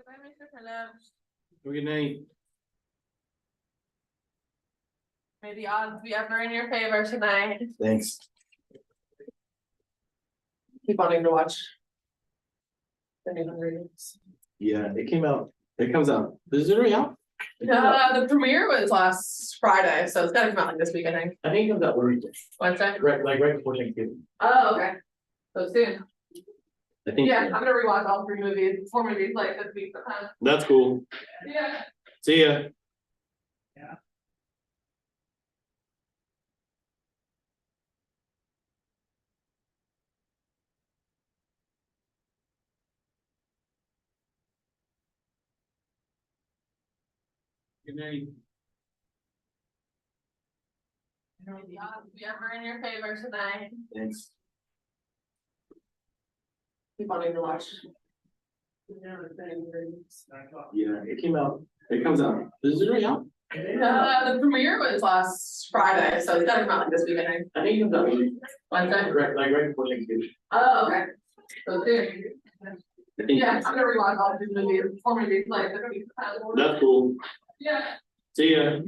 Goodbye, Mr. Phillips. Good night. May the odds be ever in your favor tonight. Thanks. Keep wanting to watch. The new readings. Yeah, it came out. It comes out. Is it already out? The premiere was last Friday, so it's gotta come out like this week, I think. I think it comes out Wednesday. Wednesday? Right before Thanksgiving. Oh, okay. So soon. I think. Yeah, I'm gonna rewatch all 3 movies, 4 movies like this week. That's cool. Yeah. See ya. Yeah. Good night. May the odds be ever in your favor tonight. Thanks. Keep wanting to watch. Yeah, it came out. It comes out. Is it already out? The premiere was last Friday, so it's gotta come out like this week, I think. I think it comes out Wednesday? right before Thanksgiving. Oh, okay. So soon. I think. Yeah, I'm gonna rewatch all 3 movies, 4 movies like this week. That's cool. Yeah. See ya.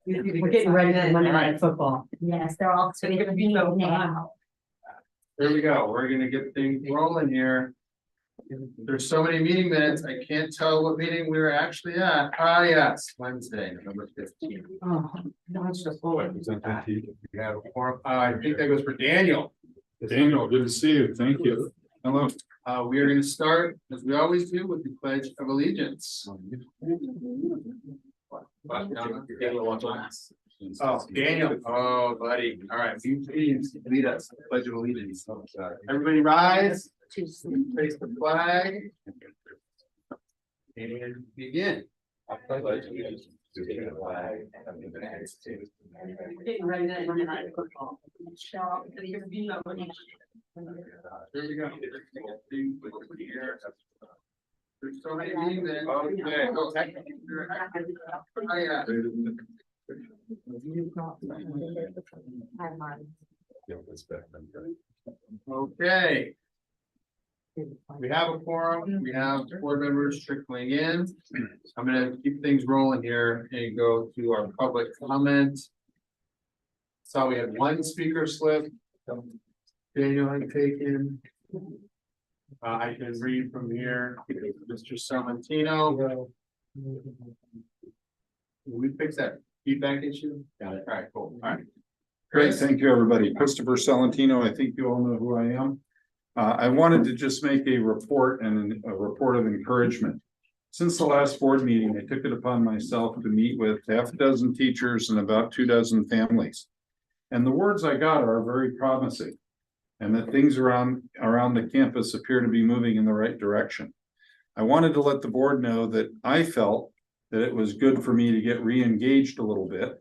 We're getting ready for Monday Night Football. Yes, they're all It's gonna be so fun. now. There we go. We're gonna get things rolling here. There's so many meeting minutes, I can't tell what meeting we were actually at. Ah, yes, Wednesday, November 15th. Oh, that's just forward. We have a forum. I think that goes for Daniel. Daniel, good to see you. Thank you. Hello. We are gonna start, as we always do, with the Pledge of Allegiance. Oh, Daniel, oh, buddy, all right, you please lead us, Pledge of Allegiance. Everybody rise, face the flag. And begin. Getting ready for Monday Night Football. There we go. There's so many meetings there. Okay, go technically. Oh, yeah. Okay, we have a forum, we have board members trickling in. I'm gonna keep things rolling here and go to our public comment. So we had one speaker slip. Daniel had taken. I can read from here, Mr. Salmentino. We fix that feedback issue? Got it. All right, cool, all right. Great, Chris? thank you, everybody. Christopher Salentino, I think you all know who I am. I wanted to just make a report and a report of encouragement. Since the last board meeting, I took it upon myself to meet with half a dozen teachers and about 24 families. And the words I got are very promising. And that things around the campus appear to be moving in the right direction. I wanted to let the board know that I felt that it was good for me to get re-engaged a little bit.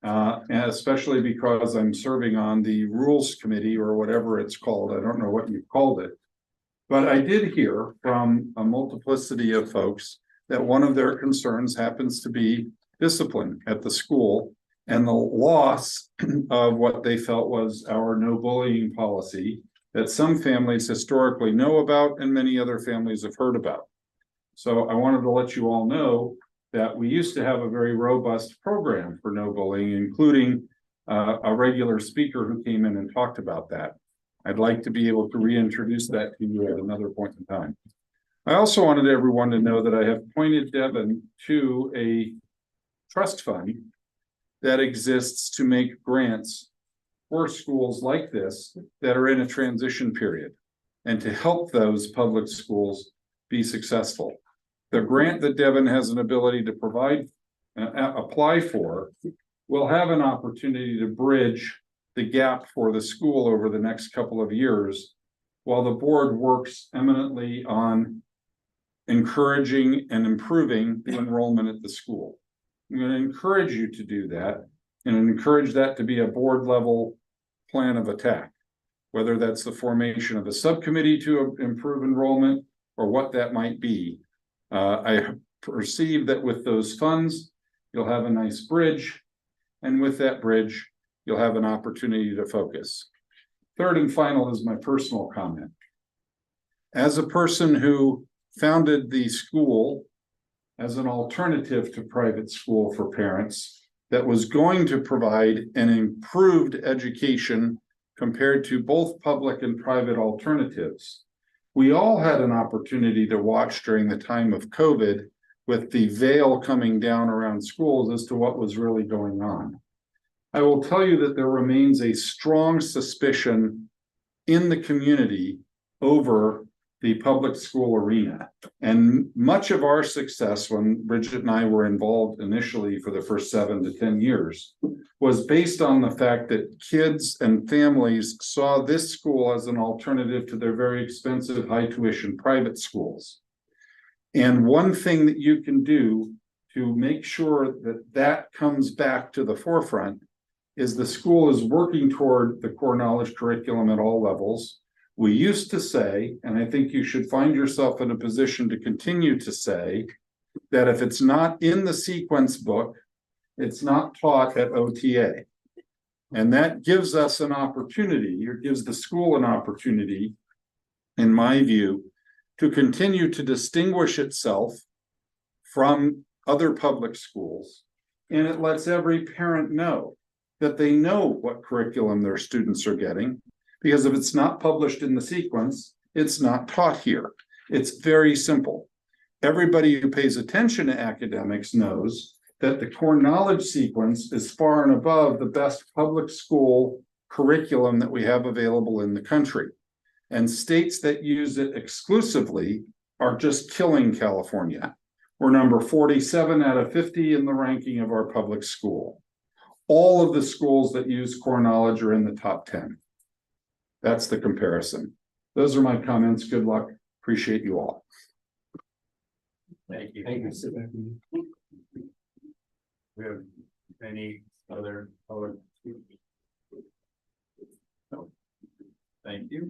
And especially because I'm serving on the rules committee or whatever it's called. I don't know what you called it. But I did hear from a multiplicity of folks that one of their concerns happens to be discipline at the school and the loss of what they felt was our no bullying policy that some families historically know about and many other families have heard about. So I wanted to let you all know that we used to have a very robust program for no bullying, including a regular speaker who came in and talked about that. I'd like to be able to reintroduce that to you at another point in time. I also wanted everyone to know that I have pointed Devin to a trust fund that exists to make grants for schools like this that are in a transition period and to help those public schools be successful. The grant that Devin has an ability to provide, apply for, will have an opportunity to bridge the gap for the school over the next couple of years, while the board works eminently on encouraging and improving the enrollment at the school. I'm going to encourage you to do that and encourage that to be a board level plan of attack, whether that's the formation of a subcommittee to improve enrollment or what that might be. I perceive that with those funds, you'll have a nice bridge, and with that bridge, you'll have an opportunity to focus. Third and final is my personal comment. As a person who founded the school as an alternative to private school for parents that was going to provide an improved education compared to both public and private alternatives, we all had an opportunity to watch during the time of COVID with the veil coming down around schools as to what was really going on. I will tell you that there remains a strong suspicion in the community over the public school arena. And much of our success when Bridget and I were involved initially for the first 7 to 10 years was based on the fact that kids and families saw this school as an alternative to their very expensive high tuition private schools. And one thing that you can do to make sure that that comes back to the forefront is the school is working toward the core knowledge curriculum at all levels. We used to say, and I think you should find yourself in a position to continue to say, that if it's not in the sequence book, it's not taught at OTA. And that gives us an opportunity, or gives the school an opportunity, in my view, to continue to distinguish itself from other public schools, and it lets every parent know that they know what curriculum their students are getting. Because if it's not published in the sequence, it's not taught here. It's very simple. Everybody who pays attention to academics knows that the core knowledge sequence is far and above the best public school curriculum that we have available in the country. And states that use it exclusively are just killing California. We're number 47 out of 50 in the ranking of our public school. All of the schools that use core knowledge are in the top 10. That's the comparison. Those are my comments. Good luck. Appreciate you all. Thank you. Thank you. We have any other public? No. Thank you.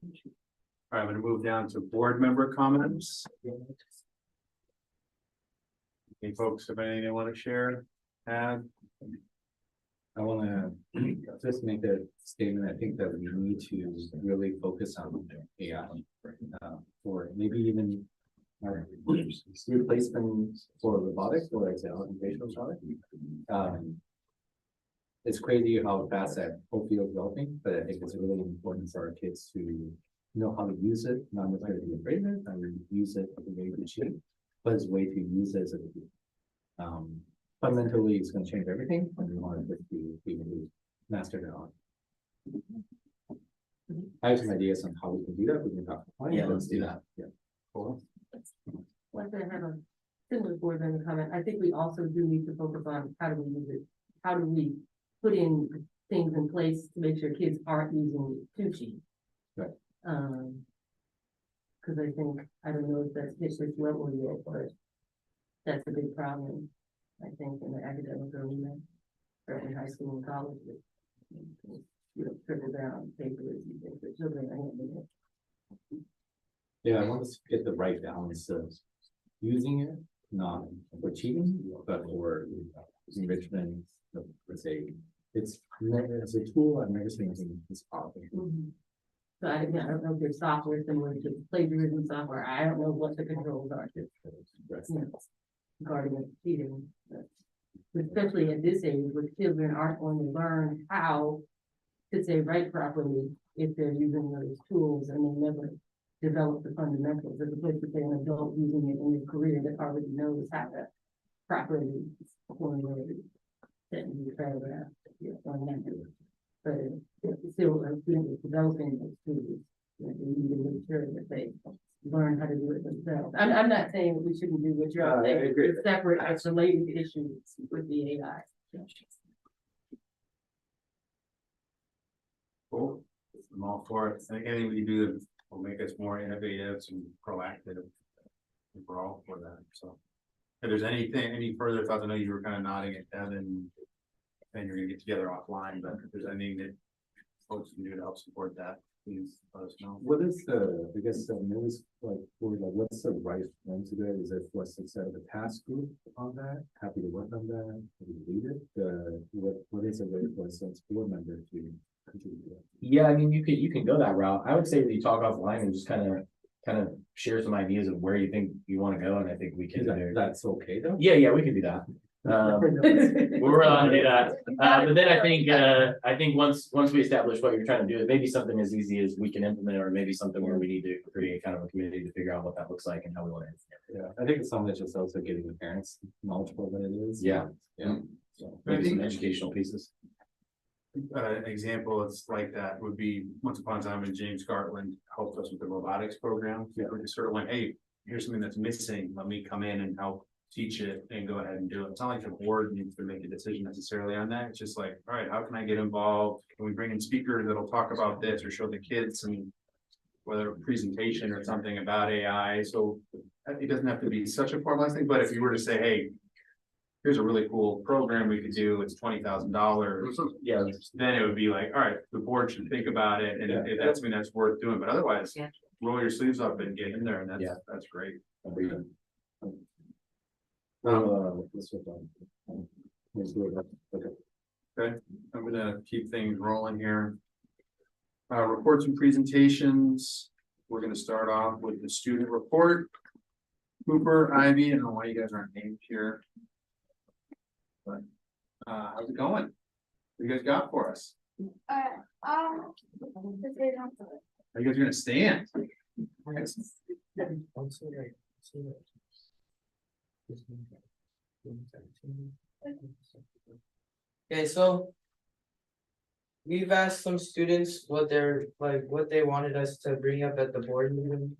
All right, I'm gonna move down to board member comments. Any folks have anything they want to share? Add? I wanna just make a statement. I think that we need to really focus on AI. For maybe even our replacement for robotics, for example, occupational robotics. It's crazy how fast that whole field is developing, but I think it's really important for our kids to know how to use it, not necessarily be afraid of it, and use it as a way to cheat, but as a way to use it as a fundamentally it's going to change everything, and we want it to be able to master it on. I have some ideas on how we can do that. We can talk. Yeah, let's do that. Yeah. Cool. Like I have a similar board member comment. I think we also do need to focus on how do we use it? How do we put in things in place to make sure kids aren't using it too cheap? Right. Cause I think, I don't know if that's hit this level yet, but that's a big problem, I think, in the academic arena, or in high school and college. You know, trickle down papers and things that children are handling it. Yeah, I want us to get the right balance of using it, not for cheating, but for enrichment. Let's say it's as a tool. I've never seen anything this powerful. So I don't know if there's software similar to plagiarism software. I don't know what the controls are to, you know, regarding the cheating. But especially at this age, where children aren't going to learn how to say write properly if they're using those tools and they never develop the fundamentals, as opposed to say an adult using it in their career that already knows how to properly formulate sentence paragraph. But it's still a student is developing those tools. You know, they need to make sure that they learn how to do it themselves. I'm not saying that we shouldn't do what you're saying. It's separate, it's related issues with the AI. Cool. I'm all for it. I think anything we can do that will make us more innovative and proactive. We're all for that. So if there's any further thoughts, I know you were kind of nodding at Devin, and you're gonna get together offline, but if there's anything that folks can do to help support that, please let us know. What is the, I guess, always like, what's the right one to do it? Is it for us to set up a task group on that? Happy to work on that, happy to lead it? What is a way for us as board member to contribute to that? Yeah, I mean, you can go that route. I would say that you talk offline and just kind of share some ideas of where you think you want to go, and I think we can. That's okay though? Yeah, we can do that. We're on to do that. But then I think once we establish what you're trying to do, it may be something as easy as we can implement it, or maybe something where we need to create kind of a committee to figure out what that looks like and how we want to implement it. Yeah, I think it's something that's just also getting the parents knowledgeable what it is. Yeah. So Maybe some educational pieces. Example it's like that would be once upon a time when James Gartland helped us with the robotics program. Yeah. We just sort of went, hey, here's something that's missing. Let me come in and help teach it and go ahead and do it. It's not like the board needs to make a decision necessarily on that. It's just like, all right, how can I get involved? Can we bring in speakers that'll talk about this or show the kids some whether a presentation or something about AI? So it doesn't have to be such a formalized thing, but if you were to say, hey, here's a really cool program we could do, it's $20,000. Yeah. Then it would be like, all right, the board should think about it, and if that's something that's worth doing, but otherwise, roll your sleeves up and get in there, and that's great. Okay, I'm gonna keep things rolling here. Reports and presentations. We're gonna start off with the student report. Cooper, Ivy, I don't know why you guys aren't named here. But How's it going? What you guys got for us? Are you guys gonna stand? Okay, so. We've asked some students what they're, like, what they wanted us to bring up at the board meeting.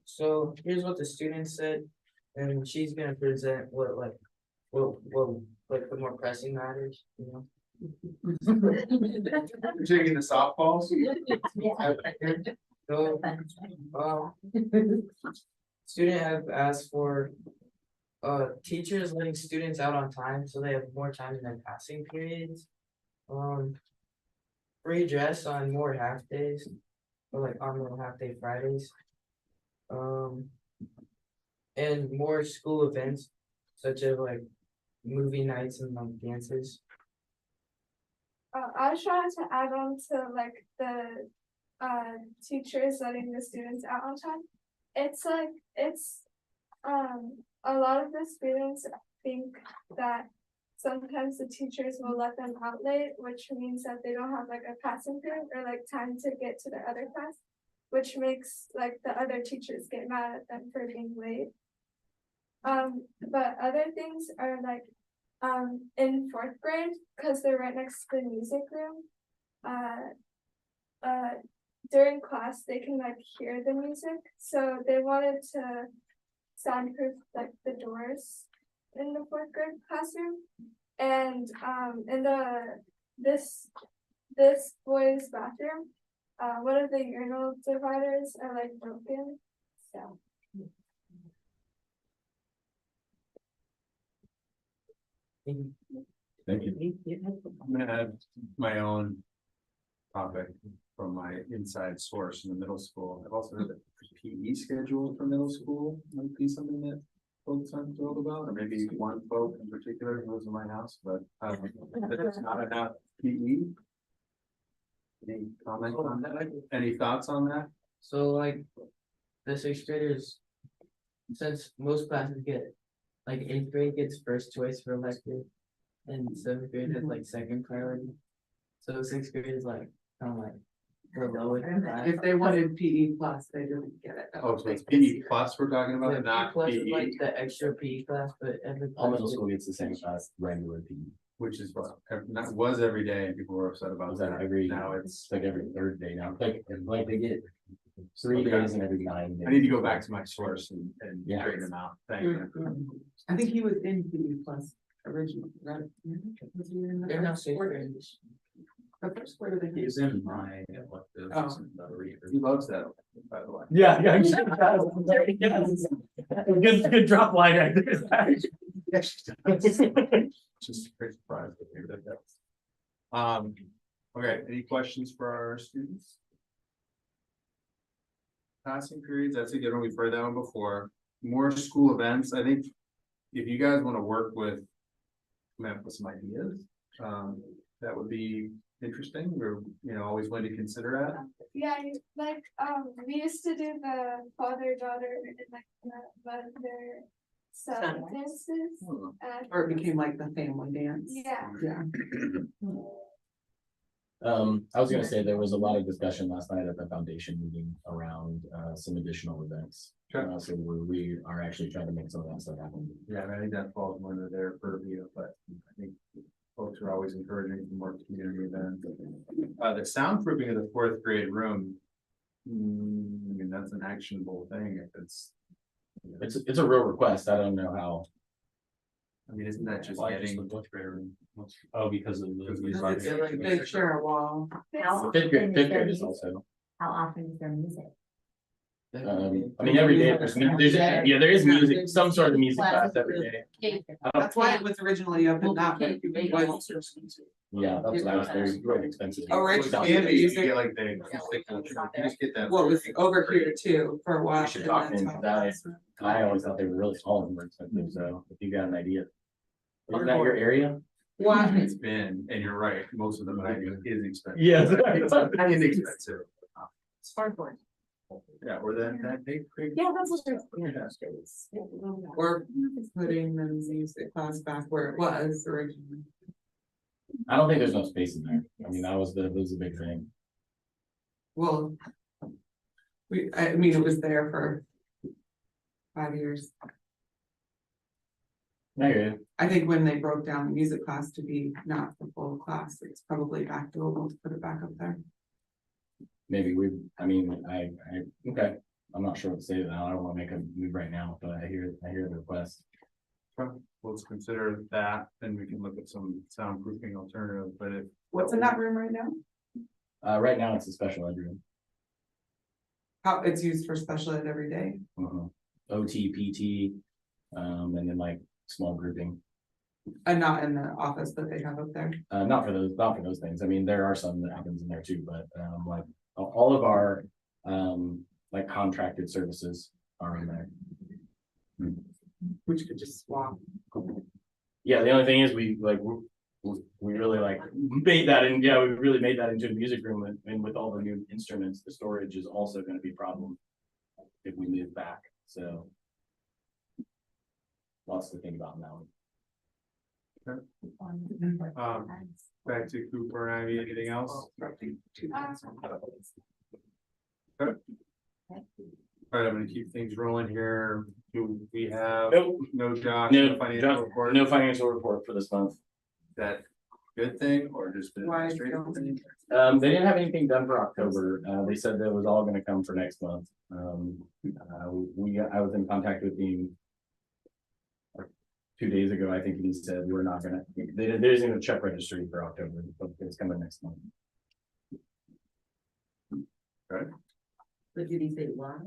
So here's what the student said, and she's gonna present what, like, like, the more pressing matters, you know? You're taking the softballs? So, student have asked for. Teachers letting students out on time, so they have more time in their passing periods. Free dress on more half days, or like on more half day Fridays. And more school events, such as like movie nights and like dances. I was trying to add on to like the teachers letting the students out on time. It's like a lot of the students think that sometimes the teachers will let them out late, which means that they don't have like a passing period or like time to get to their other class, which makes like the other teachers get mad at them for being late. But other things are like in fourth grade, because they're right next to the music room. During class they can like hear the music, so they wanted to soundproof like the doors in the fourth grade classroom. And in this boys' bathroom, one of the urinal dividers are like broken, so. Thank you. I'm gonna add my own topic from my inside source in the middle school. I've also heard that PE schedule for middle school might be something that folks aren't thrilled about, or maybe one folk in particular who lives in my house, but there's not enough PE. Any comments on that? Any thoughts on that? So like, the sixth graders, since most classes get, like eighth grade gets first choice for elective, and seventh grade is like second priority. So sixth grade is like, kind of like, the lowest. If they wanted PE plus, they didn't get it. Oh, so it's PE plus we're talking about, Yeah, not plus is PE, like the extra PE class, but every. All class middle gets- school gets the same class, regular PE. which is what, that was every day, and people were upset about Was that. that every, Now it's like every third day now, like they get 3 days and every 9 days. I need to go back to my source and Yeah. straighten them out. Thank you. I think he was in PE plus originally, right? Was he in the They're not first sixth quarter? graders. The first quarter they He's in my elective. Oh. He loves that, by the way. Yeah, good drop line right there. Just very surprised that they did that. Okay, any questions for our students? Passing periods, that's a good one, we've heard that one before. More school events, I think. If you guys wanna work with, come up with some ideas, that would be interesting, we're, always willing to consider that. Yeah, like, we used to do the father-daughter and like the mother son dances. Or it became like the family dance. Yeah. Yeah. I was gonna say there was a lot of discussion last night at the foundation meeting around some additional events. Sure. So we are actually trying to make some of that stuff happen. Yeah, I think that falls under their purview, but I think folks are always encouraging for more community events. The soundproofing of the fourth grade room. I mean, that's an actionable thing if it's. It's a real request. I don't know how. I mean, isn't that just Why just getting? the fourth grader? Oh, because of Because the. we- They share a wall. Fifth grade is also. How often is there music? I mean, every day there is music, some sort of music class every day. That's why it was originally opened that way. Yeah, that's what I was very, very expensive. Originally, Can the be, you music- get like the, you just get that. Well, it was over here too for a while. We should and talk that's into how- that. I always thought they were really all of them were expensive, so if you got an idea. Isn't that your area? What? It's been, and you're right, most of them I do is expensive. Yes. It's inexpensive. It's hard for Yeah, or that big. Yeah, that's what they're. Or putting the music class back where it was originally. I don't think there's no space in there. I mean, that was the big thing. Well. I mean, it was there for 5 years. I hear you. I think when they broke down the music class to be not the full class, it's probably back doable to put it back up there. Maybe okay. I'm not sure what to say to that. I don't want to make a move right now, but I hear the request. Well, let's consider that, and we can look at some soundproofing alternatives, but if. What's in that room right now? Right now it's a special ed room. How it's used for special ed every day? OT, PT, and then like small grouping. And not in the office that they have up there. Not for those things. I mean, there are some that happens in there too, but like all of our like contracted services are in there. Which could just swap. Yeah, the only thing is we really like made that in, yeah, we really made that into a music room, and with all the new instruments, the storage is also going to be a problem if we move back. So lots to think about now. Back to Cooper and Ivy, anything else? All right, I'm gonna keep things rolling here. Do we have? Nope. No Josh, No, no financial report? no financial report for this month. That good thing or just an Why administrative don't thing? They didn't have anything done for October. They said that was all gonna come for next month. I was in contact with Dean 2 days ago. I think he said we're not gonna, there isn't a check registry for October, but it's coming next month. But did he say why?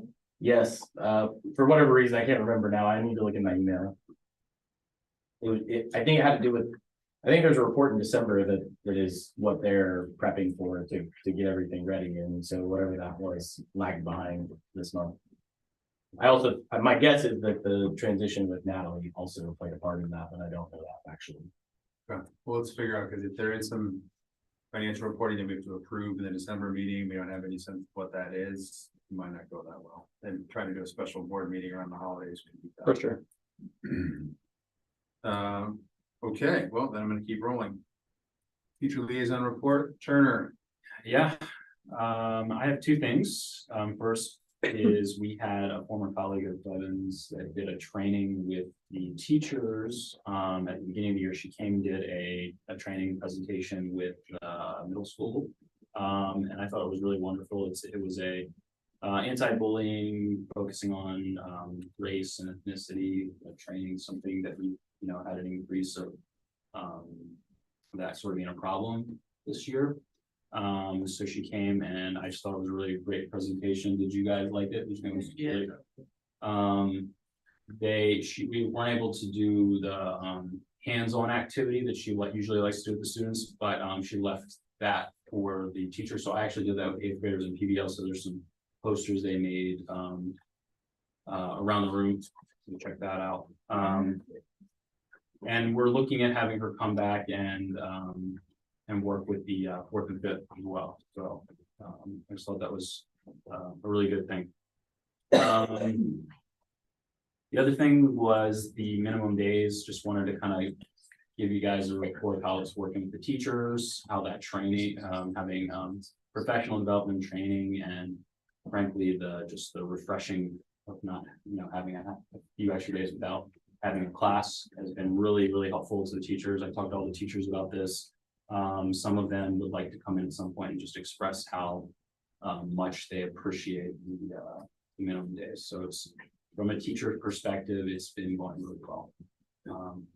Yes, for whatever reason, I can't remember now. I need to look in my email. I think it had to do with, I think there's a report in December that is what they're prepping for to get everything ready, and so whatever that was lagged behind this month. My guess is that the transition with Natalie also played a part in that, but I don't know that actually. Okay, well, let's figure out, because if there is some financial reporting that we have to approve in the December meeting, we don't have any sense of what that is, it might not go that well. And trying to do a special board meeting around the holidays. For sure. Okay, well, then I'm gonna keep rolling. Teacher liaison report, Turner. Yeah, I have two things. First is we had a former colleague of Blevins that did a training with the teachers. At the beginning of the year, she came and did a training presentation with middle school. And I thought it was really wonderful. It was a anti-bullying, focusing on race and ethnicity, training, something that we had an increase of that sort of being a problem this year. So she came and I just thought it was a really great presentation. Did you guys like it? Yeah. We weren't able to do the hands-on activity that she usually likes to do with the students, but she left that for the teachers. So I actually did that with 8th graders in PBL. So there's some posters they made around the room. So check that out. And we're looking at having her come back and work with the fit as well. So I just thought that was a really good thing. The other thing was the minimum days. Just wanted to kind of give you guys a report of how it's working with the teachers, how that training, having professional development training, and frankly the refreshing of not having a few extra days without having a class has been really, really helpful to the teachers. I talked to all the teachers about this. Some of them would like to come in at some point and just express how much they appreciate the minimum days. So it's from a teacher perspective, it's been going really well.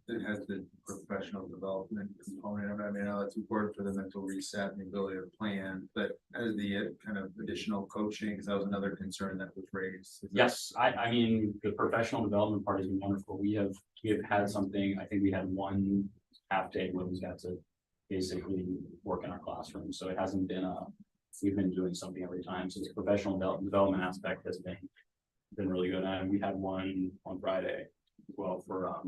It has the professional development component of it. I mean, I know that's important for the mental reset and the ability to plan, but as the kind of additional coaching, because that was another concern that was raised. Yes, I mean, the professional development part has been wonderful. We have had something, I think we had one half day where we got to basically work in our classroom. So it hasn't been we've been doing something every time. So the professional development aspect has been really good. And we had one on Friday as well for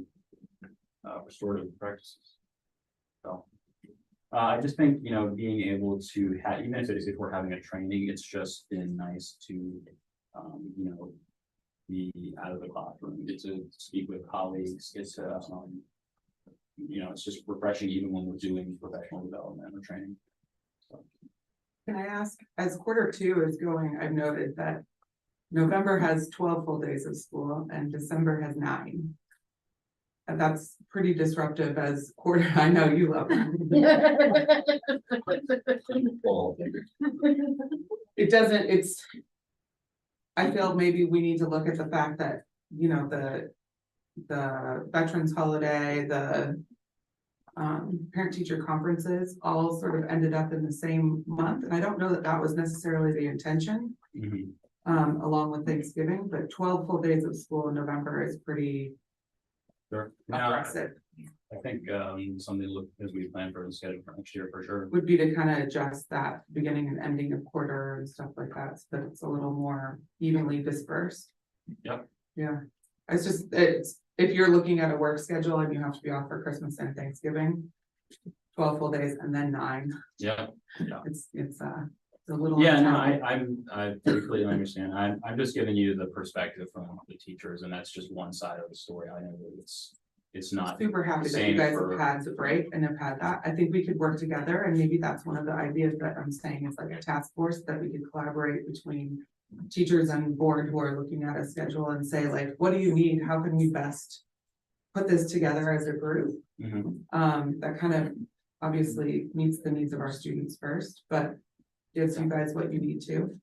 restorative practices. So I just think being able to have, even if we're having a training, it's just been nice to you know, be out of the classroom, get to speak with colleagues, get to, you know, it's just refreshing even when we're doing professional development or training. So, Can I ask, as Q2 is going, I've noted that November has 12 full days of school and December has 9. And that's pretty disruptive as quarter, I know you love that. It doesn't, I feel maybe we need to look at the fact that, you know, the Veterans Holiday, the parent-teacher conferences all sort of ended up in the same month, and I don't know that that was necessarily the intention. Along with Thanksgiving, but 12 full days of school in November is pretty sure. Now, aggressive. I think, something to look as we plan for the schedule for next year for sure. Would be to kind of adjust that beginning and ending of quarter and stuff like that, so that it's a little more evenly dispersed. Yep. Yeah, it's if you're looking at a work schedule and you have to be off for Christmas and Thanksgiving, 12 full days and then 9. Yeah. It's a little. Yeah, no, intense. I completely understand. I'm just giving you the perspective from the teachers, and that's just one side of the story. I know that it's not. Super happy that you same guys for- have had the break and have had that. I think we could work together, and maybe that's one of the ideas that I'm saying is like a task force that we could collaborate between teachers and board who are looking at a schedule and say like, what do you need? How can we best put this together as a group? That kind of obviously meets the needs of our students first, but gives you guys what you need to.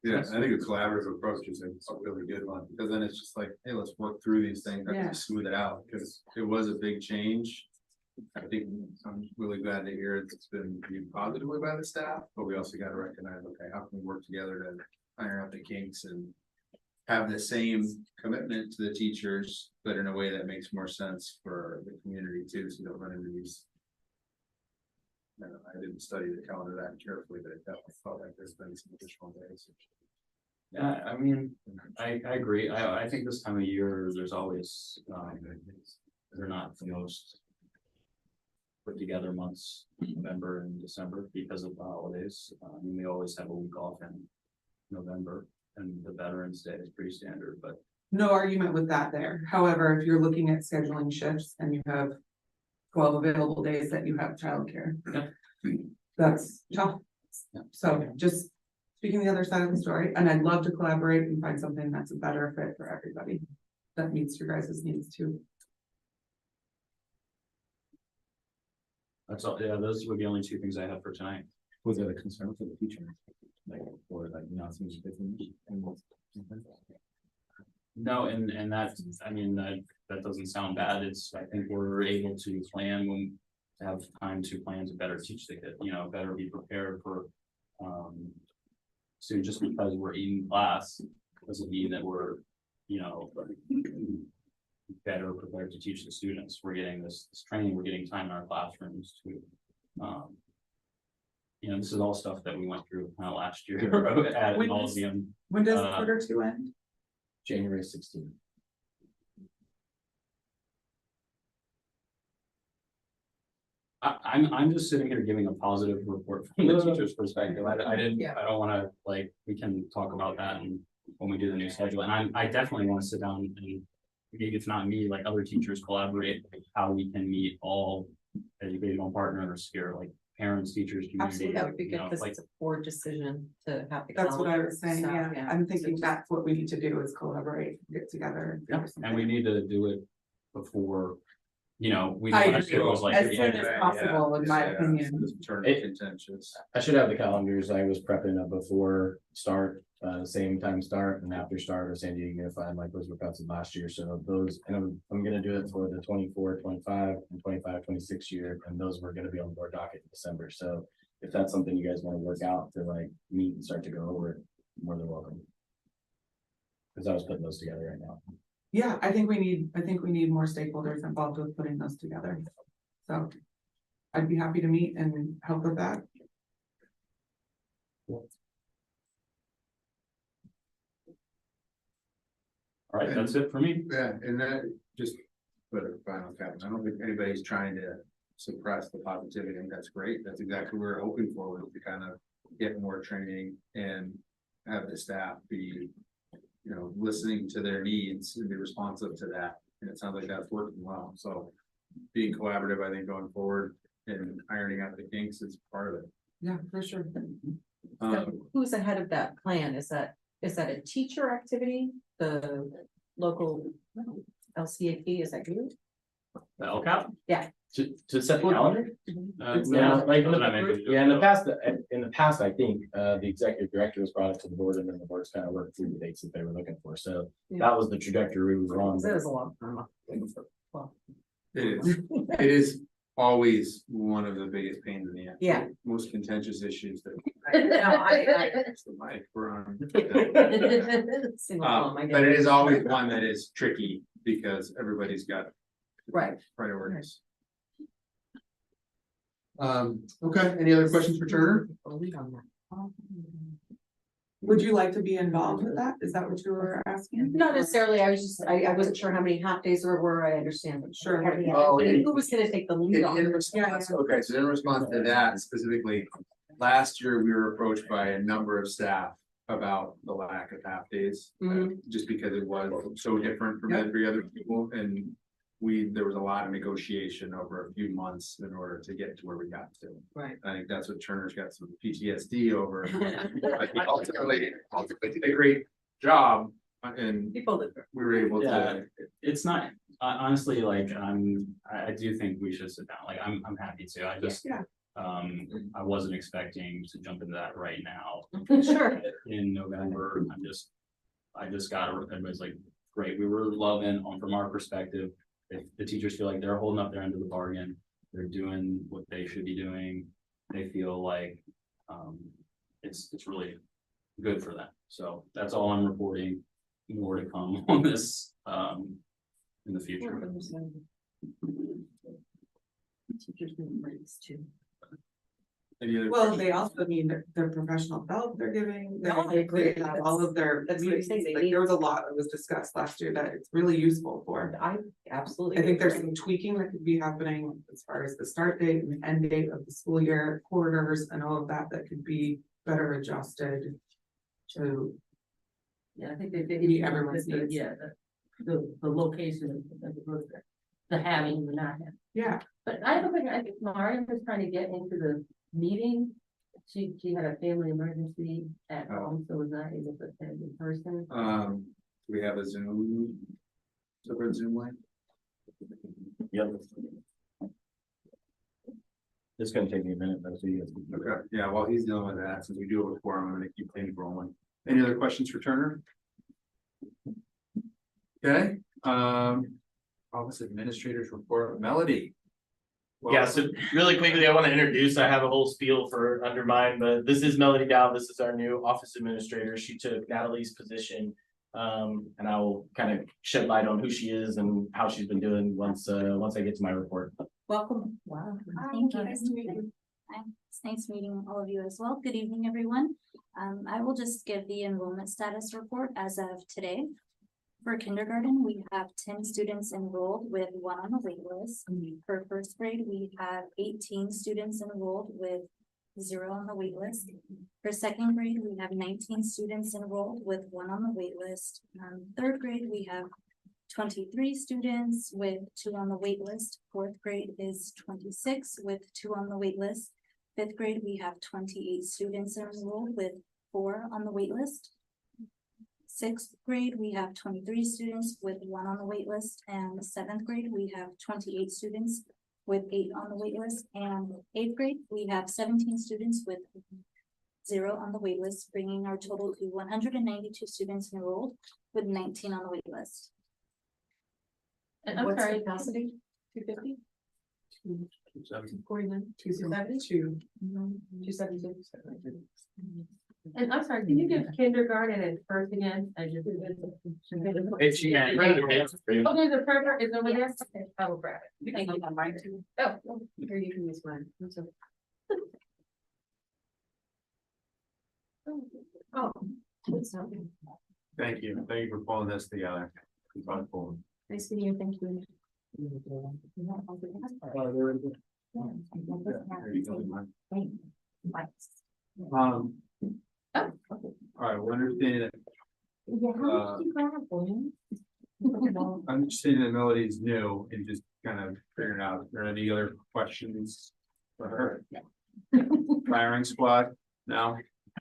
Yeah, I think a collaborative approach is a really good one, because then it's just like, hey, let's work through these things, Yeah. and smooth it out, because it was a big change. I think I'm really glad to hear it's been viewed positively by the staff, but we also got to recognize, okay, how can we work together to iron out the kinks and have the same commitment to the teachers, but in a way that makes more sense for the community too, so you don't run into these. I didn't study the calendar that carefully, but it definitely felt like there's been some additional days. Yeah, I mean, I agree. I think this time of year, there's always, they're not the most put together months, November and December, because of the holidays. We always have a week off in November, and the Veterans Day is pretty standard, but No argument with that there. However, if you're looking at scheduling shifts and you have 12 available days that you have childcare, that's tough. So just speaking the other side of the story, and I'd love to collaborate and find something that's a better fit for everybody that meets your guys' needs too. that's all. Yeah, those would be only two things I have for tonight. Was it a concern for the future? Like, or like not so much different? No, and that's, I mean, that doesn't sound bad. I think we're able to plan when to have time to plan to better teach the kid, you know, better be prepared for. So just because we're in class doesn't mean that we're, you know, better prepared to teach the students. We're getting this training, we're getting time in our classrooms to, you know, this is all stuff that we went through kind of last year at When nauseam. When does Q2 end? January 16th. I'm just sitting here giving a positive report from the teacher's perspective. I don't wanna, like, we can talk about that and when we do the new schedule, and I definitely wanna sit down and maybe it's not me, like other teachers collaborate, how we can meet all educational partners here, like parents, teachers, community. That would be you good, know, because like, it's a board decision to have. the That's what I calendar was saying, and stuff, yeah. I'm thinking that's what we need to do is collaborate, get together. yeah, and we need to do it before, you know, we. I don't agree. it was like As the soon end. as possible, in my opinion. Just turn It- contentious. I should have the calendars. I was prepping up before start, same time start and after start of San Diego Unified, like those were cuts last year. So those, and I'm gonna do it for the 24, 25 and 25, 26 year. And those were gonna be on board docket in December. So if that's something you guys wanna work out to like meet and start to go over it, more than welcome. Cause I was putting those together right now. Yeah, I think we need more stakeholders involved with putting those together. So I'd be happy to meet and help with that. All right, that's it for me. Yeah, and that just put a final cap. I don't think anybody's trying to suppress the positivity. I think that's great. That's exactly what we're hoping for, was to kind of get more training and have the staff be, listening to their needs and be responsive to that. And it sounds like that's working well. So being collaborative, I think, going forward and ironing out the kinks is part of it. Yeah, for sure. So who's ahead of that plan? Is that a teacher activity? The local LCAP, is that you? The LCAP? Yeah. To set the calendar? Yeah, like, in the past, I think, the executive director was brought it to the board and then the board's kind of worked through the dates that they were looking for, so that was the trajectory we were on. That was a long time. Well, It is always one of the biggest pains in the ass. Yeah. Most contentious issues that. No, I- It's the mic, we're on. Single mom, I get But it is always one that is tricky because everybody's got Right. priorities. Okay, any other questions for Turner? Would you like to be involved with that? Is that what you were asking? Not necessarily, I was just, I wasn't sure how many half days there were, I understand, but Sure. Oh, who was gonna take the lead on? In response, okay, so in response to that specifically, last year we were approached by a number of staff about the lack of half days. Just because it was so different from every other people and there was a lot of negotiation over a few months in order to get to where we got to. Right. I think that's what Turner's got some PTSD over. I think ultimately did a great job and People that. we were able Yeah. to. It's not, honestly, like, I do think we should sit down, like, I'm happy to, I just. Yeah. I wasn't expecting to jump into that right now Sure. in November, I just got, everybody's like, great, we were loving on from our perspective. If the teachers feel like they're holding up their end of the bargain, they're doing what they should be doing, they feel like, it's really good for them. So that's all I'm reporting, more to come on this, in the future. Teachers need breaks too. Any other Well, questions? they also mean their professional development they're giving. No, I agree. They have all of their That's what I'm meetings, saying, they like need- there was a lot that was discussed last year that it's really useful for. I absolutely. I think there's some tweaking that could be happening as far as the start date and the end date of the school year, quarters and all of that, that could be better adjusted to. Yeah, I think they. Meet everyone's needs. Yeah, the location of the having, the not having. Yeah. But I don't think, I think Maria was trying to get into the meeting. She had a family emergency at home, so was not able to attend in person. We have a Zoom. Separate Zoom link. Yep. It's gonna take me a minute, but so you guys. Okay, yeah, while he's dealing with that, since we do have a forum, I'm gonna keep things rolling. Any other questions for Turner? Okay, office administrators report, Melody. Yeah, so really quickly, I want to introduce, I have a whole spiel for under mine, but this is Melody Dow. This is our new office administrator. She took Natalie's position. And I will kind of shed light on who she is and how she's been doing once I get to my report. Welcome. Wow. Thank you. Nice to meet you. Hi, it's nice meeting all of you as well. Good evening, everyone. I will just give the enrollment status report as of today. For kindergarten, we have 10 students enrolled with 1 on the wait list. For first grade, we have 18 students enrolled with 0 on the wait list. For second grade, we have 19 students enrolled with 1 on the wait list. Third grade, we have 23 students with 2 on the wait list. Fourth grade is 26 with 2 on the wait list. Fifth grade, we have 28 students enrolled with 4 on the wait list. Sixth grade, we have 23 students with 1 on the wait list, and seventh grade, we have 28 students with 8 on the wait list, and eighth grade, we have 17 students with 0 on the wait list, bringing our total to 192 students enrolled with 19 on the wait list. And I'm What's sorry, the capacity? 250? 249, 272. 272. And I'm sorry, can you give kindergarten and first again? I just. If she can. Oh, there's a printer, it's over there. Okay, I will grab it. Thank you. Mine too. Oh, Here, you can use mine. oh. Thank you for pulling this together. It's wonderful. Nice meeting you, thank you. There you go. All right, we're understanding that. I'm just saying that Melody's new and just kind of figuring out, if there are any other questions for her? Firing squad, no?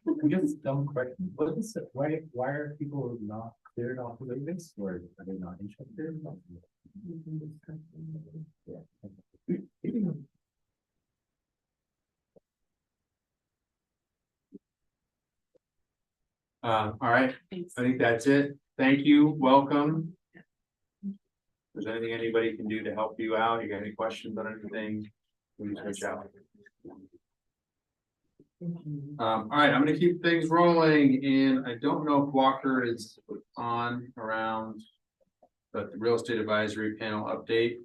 I guess dumb question, what is it, why are people not cleared off of the list, or are they not interested? All right, I think that's it. Thank you, welcome. If there's anything anybody can do to help you out, you got any questions on anything, please reach out. All right, I'm gonna keep things rolling, and I don't know if Walker is on around. But the real estate advisory panel update.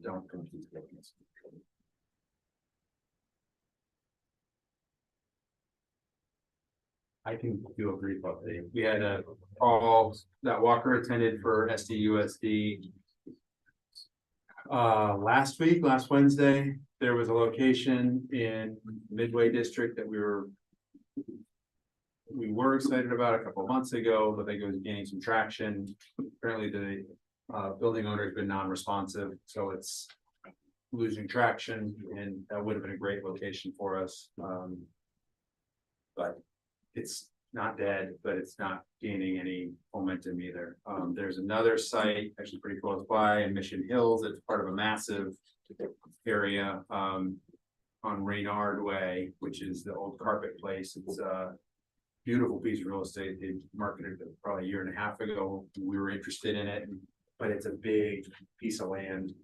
Don't confuse things. I can do a brief update. We had a call that Walker attended for SDUSD. Last Wednesday, there was a location in Midway District that we were excited about a couple of months ago, but I think it was gaining some traction. Apparently the building owner has been non-responsive, so it's losing traction, and that would have been a great location for us. But it's not dead, but it's not gaining any momentum either. There's another site actually pretty close by in Mission Hills. It's part of a massive area on Reynard Way, which is the old carpet place. It's beautiful piece of real estate. They marketed it probably a year and a half ago. We were interested in it, but it's a big piece of land,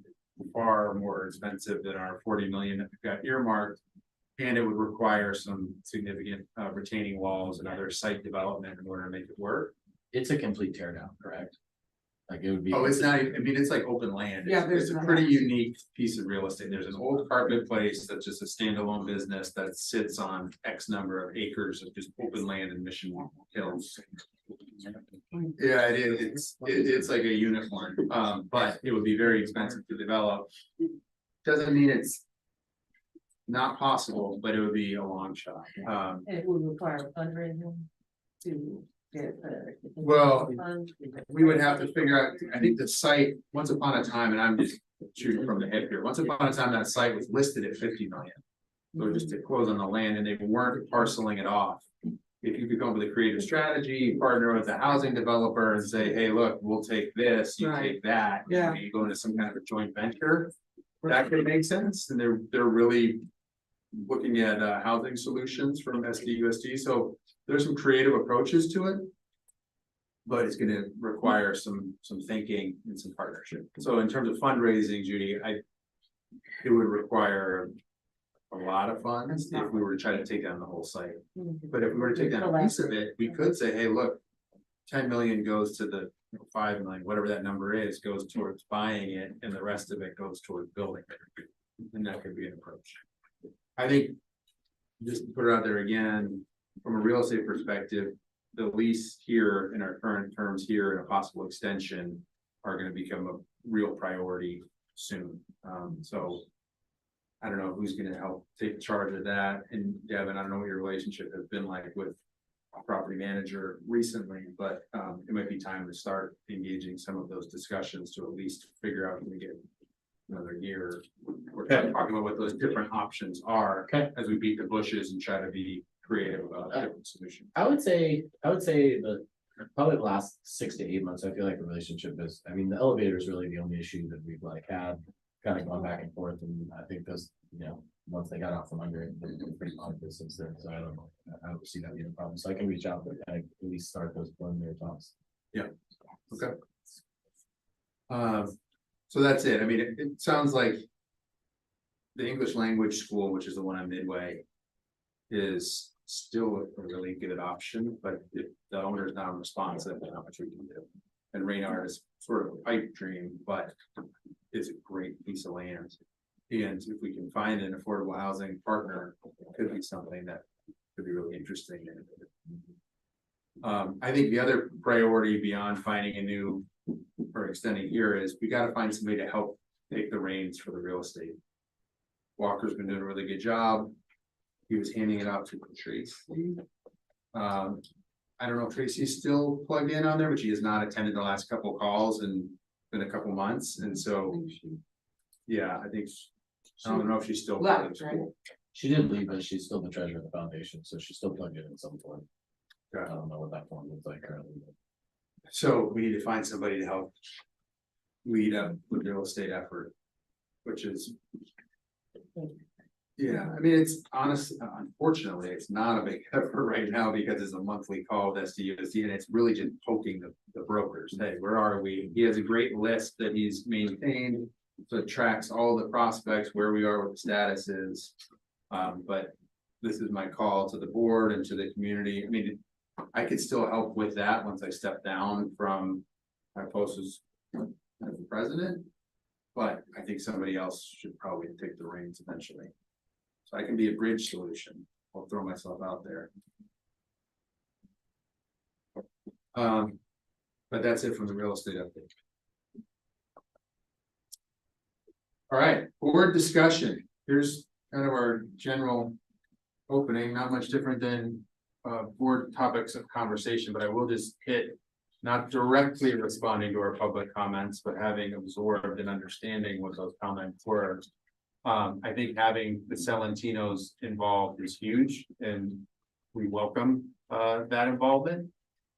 far more expensive than our 40 million that we've got earmarked. And it would require some significant retaining walls and other site development in order to make it work. It's a complete tear down, correct? Like it would be. Oh, it's not, I mean, it's like open land. Yeah, there's It's a no pretty house. unique piece of real estate. There's an old carpet place that's just a standalone business that sits on X number of acres of just open land in Mission Hills. Yeah, it is. It's like a unicorn, but it would be very expensive to develop. Doesn't mean it's not possible, but it would be a long shot. And it would require fundraising to get Well, we would have to figure out, I think the site, once upon a time, and I'm just shooting from the hip here, once upon a time, that site was listed at 50 million. So just to close on the land, and they weren't parceling it off. If you could come up with a creative strategy, partner with a housing developer and say, hey, look, we'll take this, you Right. take that. Yeah. You go into some kind of a joint venture, that could make sense, and they're really looking at housing solutions from SDUSD, so there's some creative approaches to it. But it's gonna require some thinking and some partnership. So in terms of fundraising, Judy, it would require a lot of funds if we were to try to take down the whole site. But if we were to take down a piece of it, we could say, hey, look, 10 million goes to the 5 million, whatever that number is, goes towards buying it, and the rest of it goes towards building it. And that could be an approach. I think, just to put it out there again, from a real estate perspective, the lease here in our current terms here and a possible extension are gonna become a real priority soon. So I don't know who's gonna help take charge of that. And Devin, I don't know what your relationship has been like with a property manager recently, but it might be time to start engaging some of those discussions to at least figure out when we get another year. We're talking about what those different options are. Okay. As we beat the bushes and try to be creative about a different solution. I would say the probably the last 6 to 8 months, I feel like the relationship is, I mean, the elevator is really the only issue that we've like had kind of gone back and forth, and I think those, you know, once they got out from under it, they've been pretty positive since then, so I don't see that being a problem, so I can reach out and kind of at least start those preliminary talks. Yeah, okay. So that's it. I mean, it sounds like the English language school, which is the one on Midway, is still a really good option, but if the owner is not responsive, then not much we can do. And Reynard is sort of a pipe dream, but it's a great piece of land. And if we can find an affordable housing partner, it could be something that could be really interesting. I think the other priority beyond finding a new or extending here is we got to find somebody to help take the reins for the real estate Walker's been doing a really good job. He was handing it out to Tracy. I don't know if Tracy's still plugged in on there, but she has not attended the last couple calls and been a couple months, and so, yeah, I think. I don't know if she's still. Left, right? She did leave, but she's still the treasurer of the foundation, so she's still plugged in some form. Okay. I don't know what that form looks like currently. So we need to find somebody to help lead up the real estate effort, which is. Yeah, I mean, it's honest, unfortunately, it's not a big effort right now because it's a monthly call with SDUSD and it's really just poking the brokers. Hey, where are we? He has a great list that he's maintained. So it tracks all the prospects, where we are with the status is. But this is my call to the board and to the community. I mean, I could still help with that once I step down from my post as the president. But I think somebody else should probably take the reins eventually. So I can be a bridge solution. I'll throw myself out there. But that's it from the real estate update. All right, board discussion. Here's kind of our general opening, not much different than board topics of conversation, but I will just hit not directly responding to our public comments, but having absorbed and understanding what those comments were. I think having the Celentinos involved is huge and we welcome that involvement.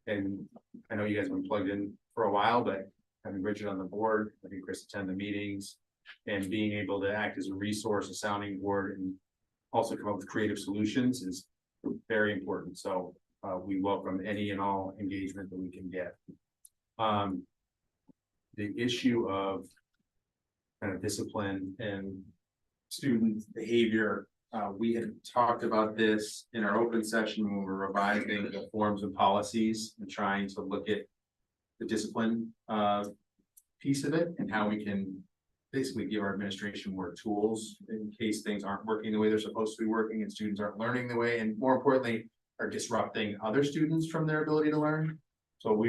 And I know you guys have been plugged in for a while, but having Richard on the board, having Chris attend the meetings and being able to act as a resource, a sounding board, and also come up with creative solutions is very important. So we welcome any and all engagement that we can get. The issue of kind of discipline and student behavior, we had talked about this in our open session when we were revising the forms and policies and trying to look at the discipline piece of it and how we can basically give our administration more tools in case things aren't working the way they're supposed to be working and students aren't learning the way, and more importantly, are disrupting other students from their ability to learn. So we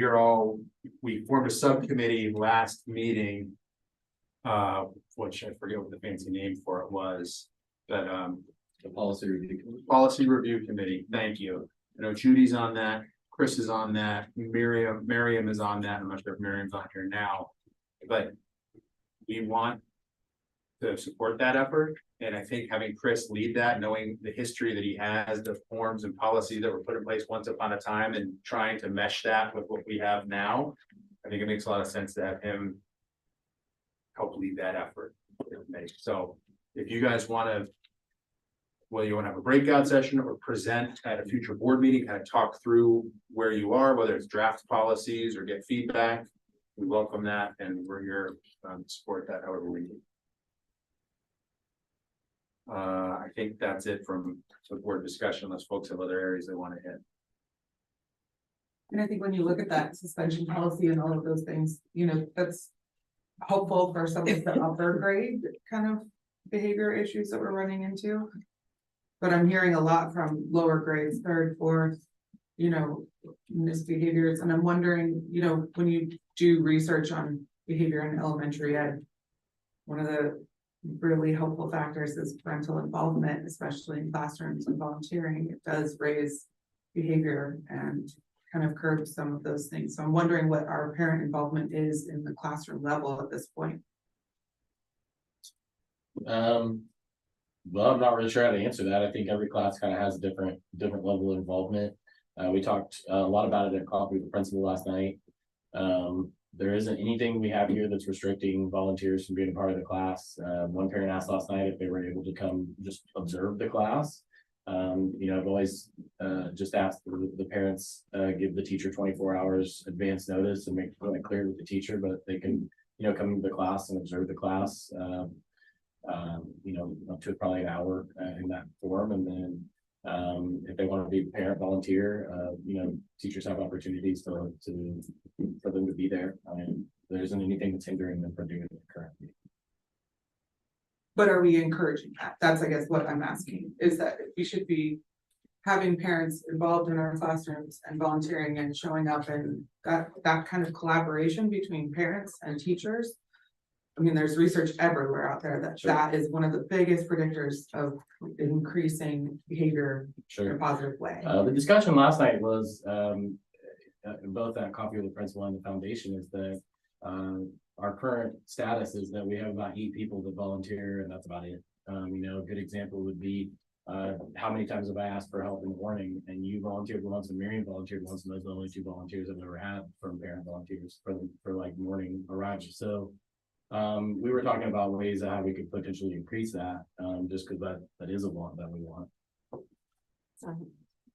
formed a subcommittee last meeting, which I forget what the fancy name for it was, but The policy review committee. Policy Review Committee, thank you. I know Judy's on that, Chris is on that, Miriam is on that. I'm not sure if Miriam's on here now, but we want to support that effort. And I think having Chris lead that, knowing the history that he has, the forms and policies that were put in place once upon a time and trying to mesh that with what we have now, I think it makes a lot of sense to have him help lead that effort. So if you guys want to, whether you want to have a breakout session or present at a future board meeting, kind of talk through where you are, whether it's draft policies or get feedback, we welcome that and we're here to support that however we need. I think that's it from the board discussion, unless folks have other areas they want to hit. And I think when you look at that suspension policy and all of those things, you know, that's hopeful for some of the upper grade kind of behavior issues that we're running into. But I'm hearing a lot from lower grades, third, fourth, you know, misbehaviors. And I'm wondering, you know, when you do research on behavior in elementary ed, one of the really helpful factors is parental involvement, especially in classrooms and volunteering. It does raise behavior and kind of curb some of those things. So I'm wondering what our parent involvement is in the classroom level at this point. Well, I'm not really sure how to answer that. I think every class kind of has a different level of involvement. We talked a lot about it at coffee with the principal last night. There isn't anything we have here that's restricting volunteers from being a part of the class. One parent asked last night if they were able to come just observe the class. You know, I've always just asked the parents give the teacher 24 hours advance notice and make it clear with the teacher, but they can, you know, come to the class and observe the class. You know, up to probably an hour in that form, and then if they want to be parent volunteer, you know, teachers have opportunities for them to be there. I mean, there isn't anything that's hindering them from doing it currently. But are we encouraging that? That's, I guess, what I'm asking, is that we should be having parents involved in our classrooms and volunteering and showing up, and that kind of collaboration between parents and teachers I mean, there's research everywhere out there that Sure. that is one of the biggest predictors of increasing behavior in a Sure. positive way. The discussion last night was, both at coffee with the principal and the foundation is that, our current status is that we have about 8 people that volunteer and that's about it. A good example would be, how many times have I asked for help in the morning and you volunteered once and Miriam volunteered once, and those are the only 2 volunteers I've ever had from parent volunteers for like morning arrivals. So, we were talking about ways of how we could potentially increase that, just because that is a want that we want.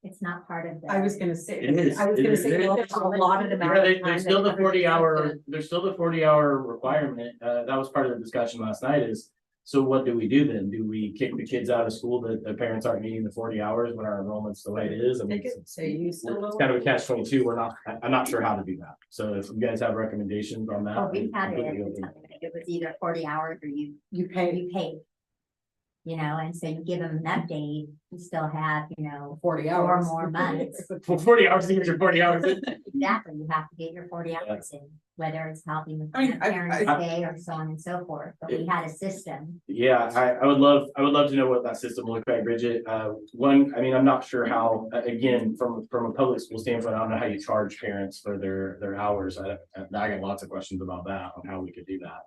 It's not part of the. I was gonna say, It is. I was gonna say, well, it's a allotted amount of time. There's still that the covers 40-hour, there's still the 40-hour requirement. That was part of the discussion last night is, so what do we do then? Do we kick the kids out of school that the parents aren't meeting the 40 hours when our enrollment's the way it is? I mean, So you still. it's kind of a catch-22. I'm not sure how to do that. So if you guys have recommendations on that. Oh, we had completely it, open. it was either 40 hours or you pay pay. And so you give them enough days, you still have, 40 4 hours. more months. For 40 hours, to get your 40 hours in. Exactly, you have to get your 40 hours in, whether it's helping with I mean, parents' day or so on and so forth, but we had a system. Yeah, I would love to know what that system will look like, Bridget. I'm not sure how, again, from a public school standpoint, I don't know how you charge parents for their hours. I got lots of questions about that, on how we could do that.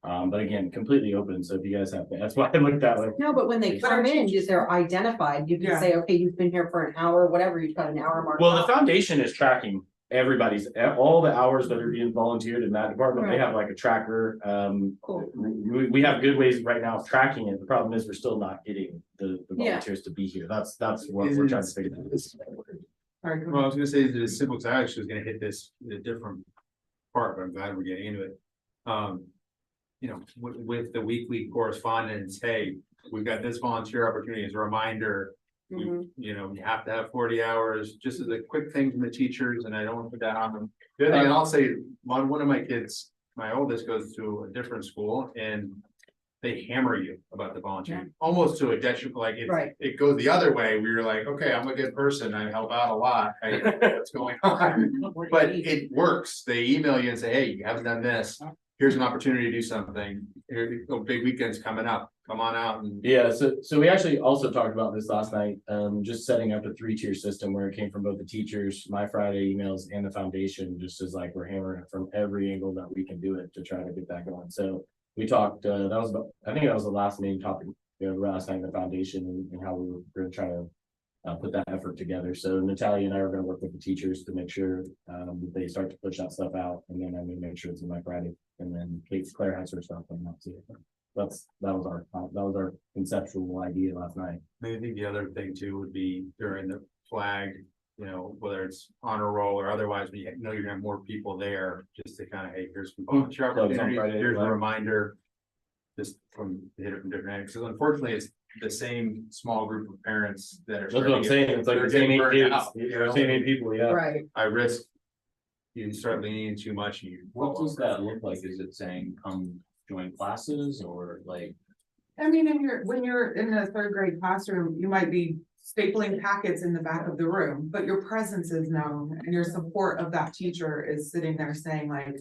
But again, completely open, so if you guys have, that's why I looked that way. No, but when they come in, they're identified, you can Yeah. say, okay, you've been here for an hour, whatever, you've got an hour mark. Well, the foundation is tracking all the hours that are being volunteered in that department. They have like a tracker. Cool. We have good ways right now of tracking it. The problem is we're still not getting the volunteers to be here. That's what we're trying to figure out. Sorry, go Well, I ahead. was gonna say that it's simple, because I actually was gonna hit this in a different part, but I'm glad we're getting into it. With the weekly correspondence, hey, we've got this volunteer opportunity as a reminder. Mhm. You have to have 40 hours, just as a quick thing from the teachers, and I don't want to put that on them. The other thing I'll say, one of my kids, my oldest, goes to a different school and they hammer you about the volunteering, almost to a detriment, like Right. it goes the other way, where you're like, okay, I'm a good person, I help out a lot, I know what's going on. But it works. They email you and say, hey, you haven't done this. Here's an opportunity to do something. Here, big weekend's coming up. Come on out and. Yeah, so we actually also talked about this last night, just setting up a 3-tier system where it came from both the teachers, my Friday emails, and the foundation, just as like we're hammering it from every angle that we can do it to try to get that going. So we talked, I think that was the last main topic, last night in the foundation and how we were going to try to put that effort together. So Natalia and I are going to work with the teachers to make sure they start to push that stuff out, and then I'm going to make sure it's in my Friday, and then Claire has her stuff on that too. That was our conceptual idea last night. I think the other thing too would be during the flag, whether it's honor roll or otherwise, when you know you're gonna have more people there, just to kind of, hey, here's some volunteer opportunities, here's a reminder. Just hit it from different angles, because unfortunately, it's the same small group of parents that are. That's what I'm saying. It's like the same 8 kids, same 8 people, yeah. Right. I risk. You start leaning too much, and you. What does that look like? Is it saying come join classes or like? I mean, when you're in a 3rd grade classroom, you might be stapling packets in the back of the room, but your presence is known and your support of that teacher is sitting there saying like,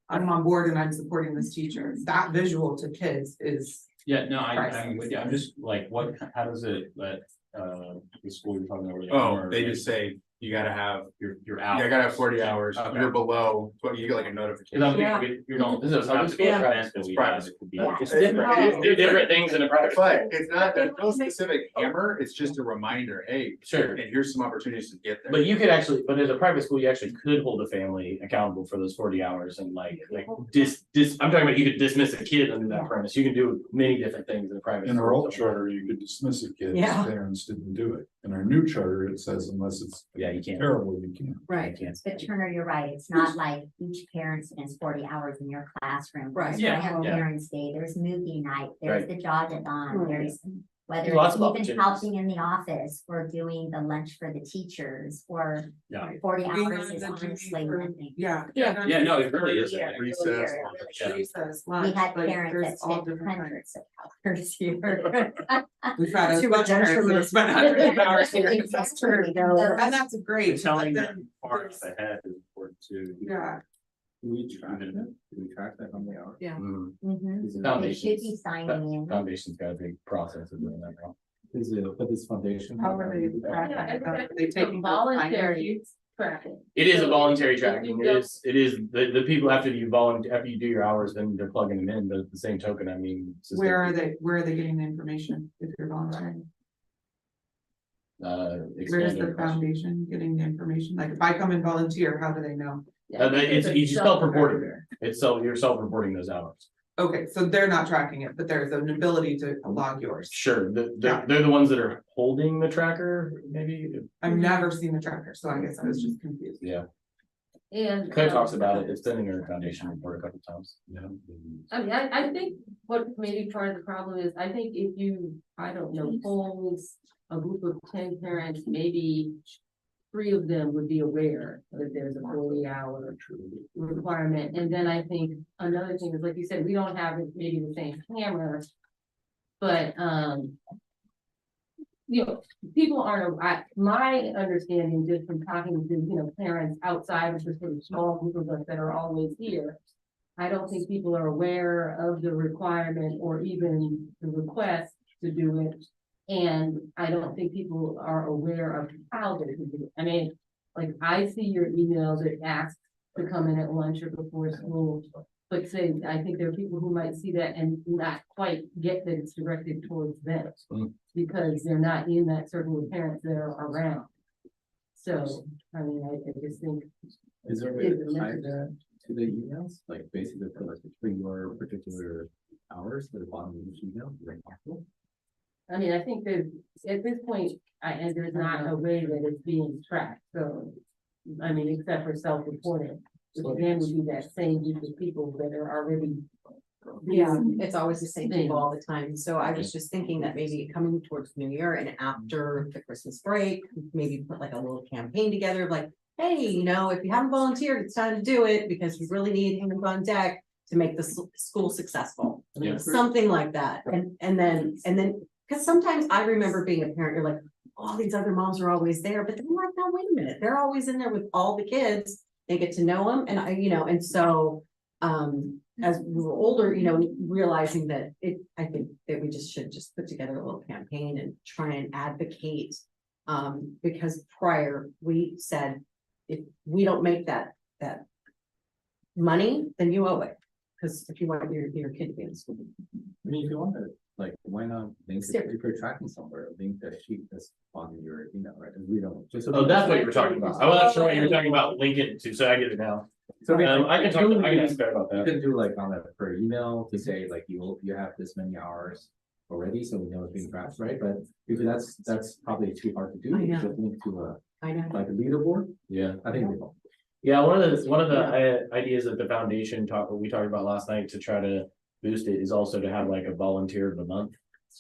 I'm on board and I'm supporting this teacher. That visual to kids is. Yeah, no, I'm with you. I'm just like, how does it let, the school you're talking about? Oh, they just say, you gotta have, you're out. yeah, I gotta have 40 hours, Okay. you're below, but you get like a notification. Yeah. You don't. This is how it's being private. It's private. It could be. Yeah. It's different. It's 2 different things in a private. But it's not, there's no specific hammer, it's just a reminder, hey, Sure. and here's some opportunities to get there. But you could actually, but as a private school, you actually could hold a family accountable for those 40 hours and like I'm talking about, you could dismiss a kid under that premise. You can do many different things in a private. In our school. old charter, you could dismiss a kid, Yeah. if parents didn't do it. In our new charter, it says unless it's Yeah, you can't. terrible, you can't. Right. But Turner, you're right, it's not like each parent spends 40 hours in your classroom. Right. There's Yeah, Grandparents' yeah. Parents' Day, there's movie night, there's the jog-a-thon, Right. there's whether Lots it's of even opportunities. helping in the office or doing the lunch for the teachers or Yeah. 40 Being hours on is the honestly duty for- nothing. Yeah. Yeah. Yeah, no, it really is. Yeah, Recess, really, Yeah. really. Recess, We lunch, had like, parents there's that all spent different kinds. hundreds of hours here. We've had a To bunch of adjust parents from that have this. spent hundreds of hours here. Exactly, though. And that's great. Telling but them then far there's- ahead is important too. Yeah, Do we track it? Do we track that on the hour? Yeah. Mm. Is it- They should be signing in. Foundation's got a big process of doing that now. Is it, but this foundation? How are they tracking it? Are they taking Voluntary tracking. It is a So voluntary if tracking. you It is the people after you volunteer, after you do your hours, then they're plugging them in, but at the same token, I mean. it's just Where are they getting the information if you're volunteering? Uh, Where is the expanded. foundation getting the information? Like if I come and volunteer, how do they know? It's self-reporting. You're self-reporting those hours. Okay, so they're not tracking it, but there's an ability to log yours. Sure, they're the ones that are holding the tracker, maybe, I've never seen the tracker, so I guess I was just confused. yeah. And. Claire talks about it, it's been in her foundation report a couple times. Yeah. I mean, I think what maybe part of the problem is, I think if you, I don't know, polls a group of 10 parents, maybe 3 of them would be aware that there's a 40-hour requirement. And then I think another thing is, like you said, we don't have maybe the same camera, but, you know, people aren't, my understanding just from talking to, you know, parents outside of the sort of small group of us that are always here, I don't think people are aware of the requirement or even the request to do it. And I don't think people are aware of how they can do it. I mean, like, I see your email that asks to come in at lunch or before school. But say, I think there are people who might see that and not quite get that it's directed towards them. Because they're not in that circle of parents that are around. So, I mean, I just think. Is there a way to tie that to the emails, like basically for your particular hours at the bottom of each email? Is that possible? I mean, I think that at this point, and there's not a way that it's being tracked, so, I mean, except for self-reporting. Which again would be that same group of people that are already. Yeah, it's always the same people all the time. So I was just thinking that maybe coming towards New Year and after the Christmas break, maybe put like a little campaign together, like, hey, you know, if you haven't volunteered, it's time to do it because we really need hands on deck to make the school successful. Yeah. Something like that. And then, because sometimes I remember being a parent, you're like, all these other moms are always there, but then you're like, no, wait a minute, they're always in there with all the kids. They get to know them, and I, you know, and so as we were older, you know, realizing that I think that we should put together a little campaign and try and advocate. Because prior we said, if we don't make that money, then you owe it. Because if you want your kid to be in school. I mean, if you want to, like, why not link it, if you're tracking somewhere, link the sheet that's on your email, right? And we don't just. Oh, that's what you were talking about. I wasn't sure what you were talking about, link it to, so I get it now. So I can ask Claire about You that. can do like on a per email to say like you have this many hours already, so we know it's being tracked, right? But if that's probably too hard to do. I know. Just link to I know. like a leaderboard. Yeah. I think we will. Yeah, one of the ideas that the foundation we talked about last night to try to boost it is also to have like a volunteer of the month.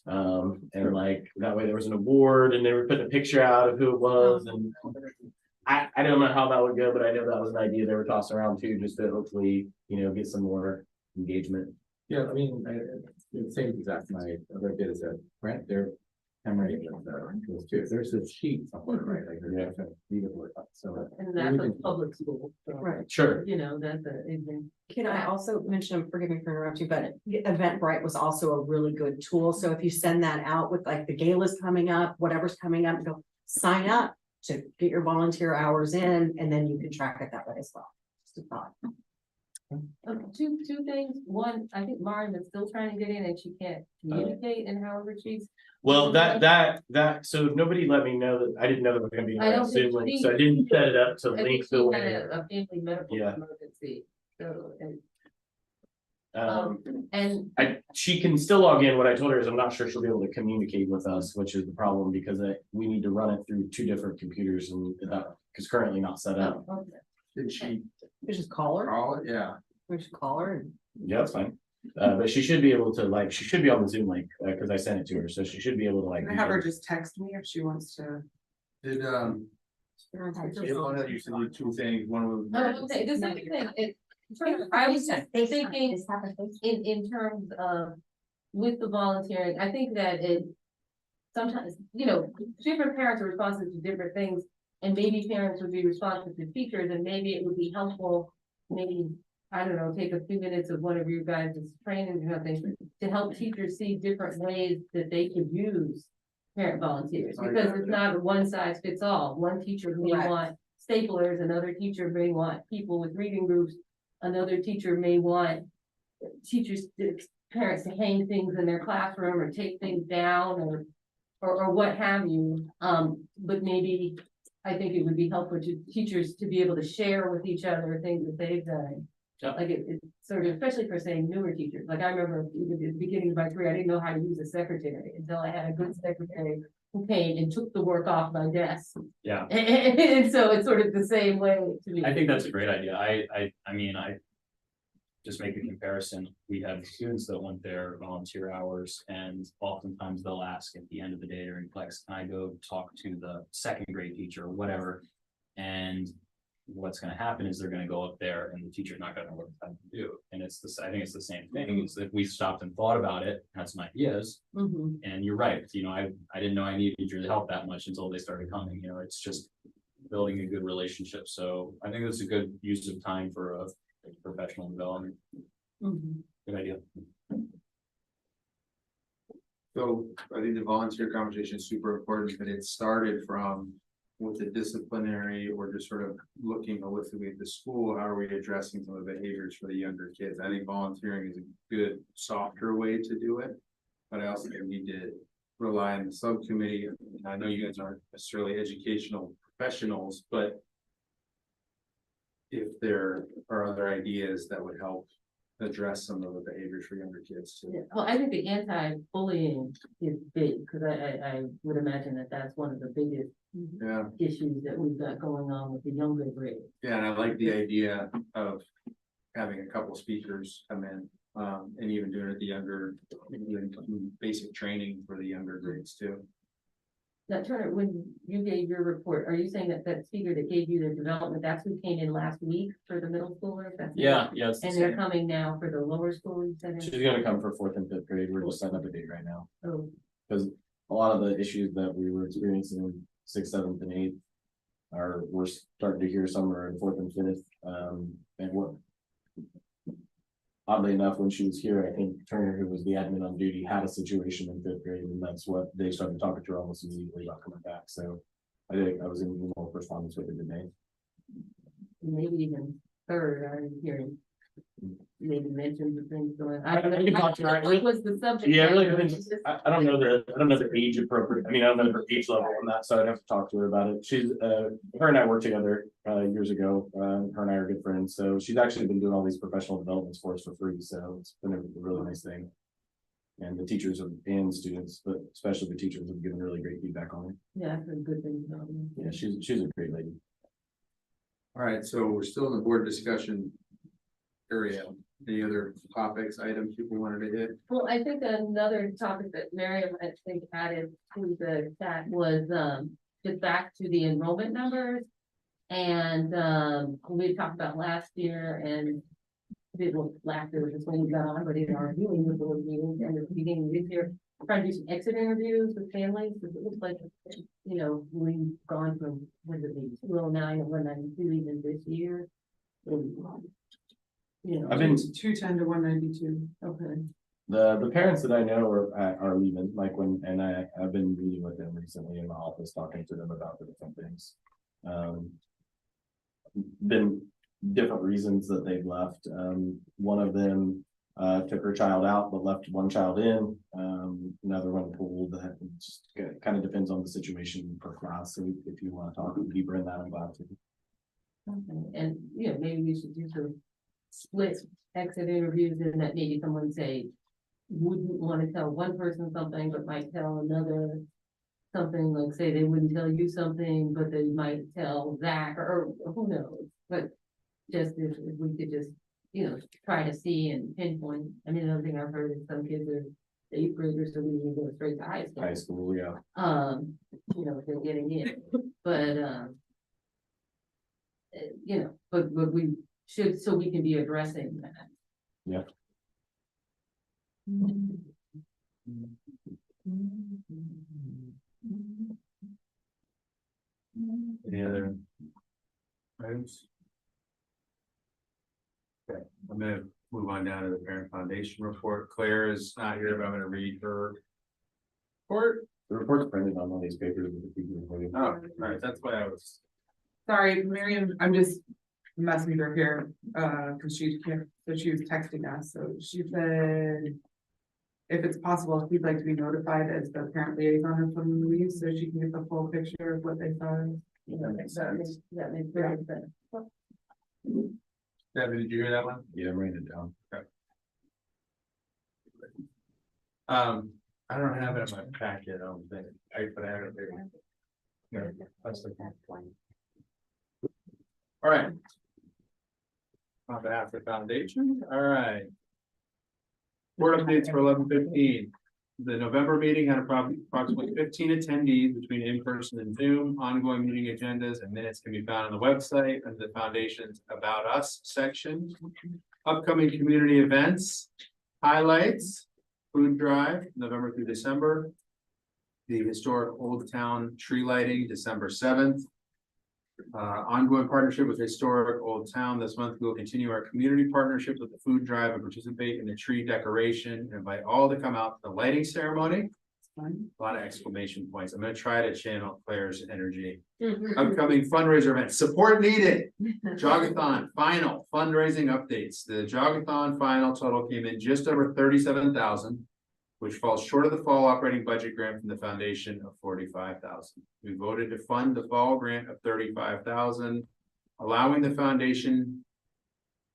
And like that way there was an award and they were putting a picture out of who it was, and I don't know how that would go, but I know that was an idea they were tossing around too, just to hopefully, you know, get some more engagement. Yeah, I mean, the same exact, my other kid is a grant, they're hammering with those too. There's a sheet somewhere, right? Like there's a leaderboard, so. And that's a public school. So, Right. Sure. you know, that's a. Can I also mention, forgive me for interrupting, but Eventbrite was also a really good tool. So if you send that out with like the gala's coming up, whatever's coming up, go sign up to get your volunteer hours in, and then you can track it that way as well. Just a thought. Two things. One, I think Lauren is still trying to get in and she can't communicate and however she's. Well, so nobody let me know that, I didn't know that was gonna be I a don't think Zoom link, she- so I didn't set it up to I think link she the had way. a family medical Yeah. emergency. So, Um, and she can still log in. What I told her is I'm not sure she'll be able to communicate with us, which is the problem because we need to run it through 2 different computers and that is currently not set up. okay. Did she You just call her, call it? Yeah. we should call her and. Yeah, that's fine. But she should be able to she should be on the Zoom link because I sent it to her, so she should be able to Can I have her just text me if she wants to. Did, you said you 2 things, one was. Okay, this is the thing, I was just thinking Just have a face. in terms of with the volunteering, I think that it sometimes, you know, different parents are responsive to different things. And maybe parents would be responsive to teachers and maybe it would be helpful, maybe I don't know, take a few minutes of one of you guys' training or something to help teachers see different ways that they could use parent volunteers, because it's not a one size fits all. One teacher may Correct. want staplers, another teacher may want people with reading groups, another teacher may want parents to hang things in their classroom or take things down or what have you. But maybe I think it would be helpful to teachers to be able to share with each other things that they've done. Yeah. Like it's sort of, especially for saying newer teachers, like I remember even at the beginning of my career, I didn't know how to use a secretary until I had a good secretary who came and took the work off my desk. Yeah, And so it's sort of the same way to me. I think that's a great idea. I mean, just make a comparison. We have students that want their volunteer hours, and oftentimes they'll ask at the end of the day during flex, can I go talk to the second grade teacher or whatever? And what's gonna happen is they're gonna go up there and the teacher's not gonna know what to do. And it's I think it's the same thing, is if we stopped and thought about it, had some ideas, Mhm. and you're right, you know, I didn't know I needed your help that much until they started coming, you know, it's just building a good relationship. So I think that's a good use of time for professional development. Mhm. Good idea. So I think the volunteer conversation is super important, but it started from with the disciplinary or just sort of looking holistically at the school, how are we addressing some of the behaviors for the younger kids? I think volunteering is a good, softer way to do it. But I also think we need to rely on the subcommittee. I know you guys aren't necessarily educational professionals, but if there are other ideas that would help address some of the behaviors for younger kids too. Yeah, well, I think the anti-bullying is big, because I would imagine that that's one of the biggest Yeah, issues that we've got going on with the younger grade. yeah, and I like the idea of having a couple speakers come in, and even doing it the younger, even basic training for the younger grades too. Now, Turner, when you gave your report, are you saying that that speaker that gave you the development, that's who came in last week for the middle schoolers? That's who- Yeah, it's the And they're same. coming now for the lower school, you said? She's gonna come for fourth and fifth grade. We're just setting up a date right now. Oh, Because a lot of the issues that we were experiencing in sixth, seventh, and eighth we're starting to hear some are in fourth and fifth. And what oddly enough, when she was here, I think Turner, who was the admin on duty, had a situation in fifth grade, and that's what they started talking to her almost immediately about coming back. So I think I was in more correspondence with her today. maybe even third, I'm hearing. Maybe mention the things going. I don't know. I can talk to her. What was the subject? Yeah, it really matter? depends. I don't know the age appropriate. I mean, I don't know her age level on that, so I'd have to talk to her about it. She's her and I worked together years ago. Her and I are good friends, so she's actually been doing all these professional developments for us for free. So it's been a really nice thing. And the teachers and students, but especially the teachers, have given really great feedback on her. Yeah, I've heard good things about them. Yeah, she's a great lady. All right, so we're still in the board discussion area. Any other topics, items people wanted to hit? Well, I think another topic that Miriam, I think, added to the chat was, just back to the enrollment numbers. And, we talked about last year and last year was just when we got on, but in our viewing the board meetings and at the beginning of this year, trying to do some exit interviews with families, because it looks like, you know, we've gone from, what did it be, 209 and 192 even this year. And, you know, I've been 210 to 192. okay. the parents that I know are leaving, like I've been meeting with them recently in my office, talking to them about the different things. Been different reasons that they've left. One of them took her child out, but left one child in. Another one pulled. That just kind of depends on the situation per class. So if you want to talk deeper in that, I'm glad to. Okay, and, you know, maybe we should do some split exit interviews, and that maybe someone say, wouldn't want to tell one person something, but might tell another something, like say they wouldn't tell you something, but they might tell Zach, or who knows, but just if we could just, you know, try to see and pinpoint. I mean, another thing I've heard is some kids are eighth graders, so we can go straight to high school. High school, yeah. You know, if they're getting in, but, you know, but we should, so we can be addressing that. Yeah. Any other items? Okay, I'm gonna move on down to the parent foundation report. Claire is not here, but I'm gonna read her report. The report's printed on all these papers. Oh, all right, that's why I was. Sorry, Miriam, I'm just messing with her here, cause she can't, so she was texting us, so she said. If it's possible, if you'd like to be notified as the parent liaison of some leaves, so she can get the full picture of what they saw. That makes sense. That makes very sense. Debbie, did you hear that one? Yeah, I'm writing it down. I don't have it in my packet, I don't think, but I have it there. No, that's the one. All right. On behalf of the foundation, all right. Board updates for 11/15. The November meeting had approximately 15 attendees between in-person and Zoom. Ongoing meeting agendas and minutes can be found on the website under the foundation's About Us section. Upcoming community events, highlights, food drive, November through December. The historic Old Town tree lighting, December 7th. Ongoing partnership with Historic Old Town. This month, we will continue our community partnership with the food drive and participate in the tree decoration and invite all to come out to the lighting ceremony. A lot of exclamation points. I'm gonna try to channel Claire's energy. Upcoming fundraiser events, support needed. Jogathon final fundraising updates. The Jogathon final total came in just over 37,000. Which falls short of the fall operating budget grant from the foundation of 45,000. We voted to fund the fall grant of 35,000, allowing the foundation.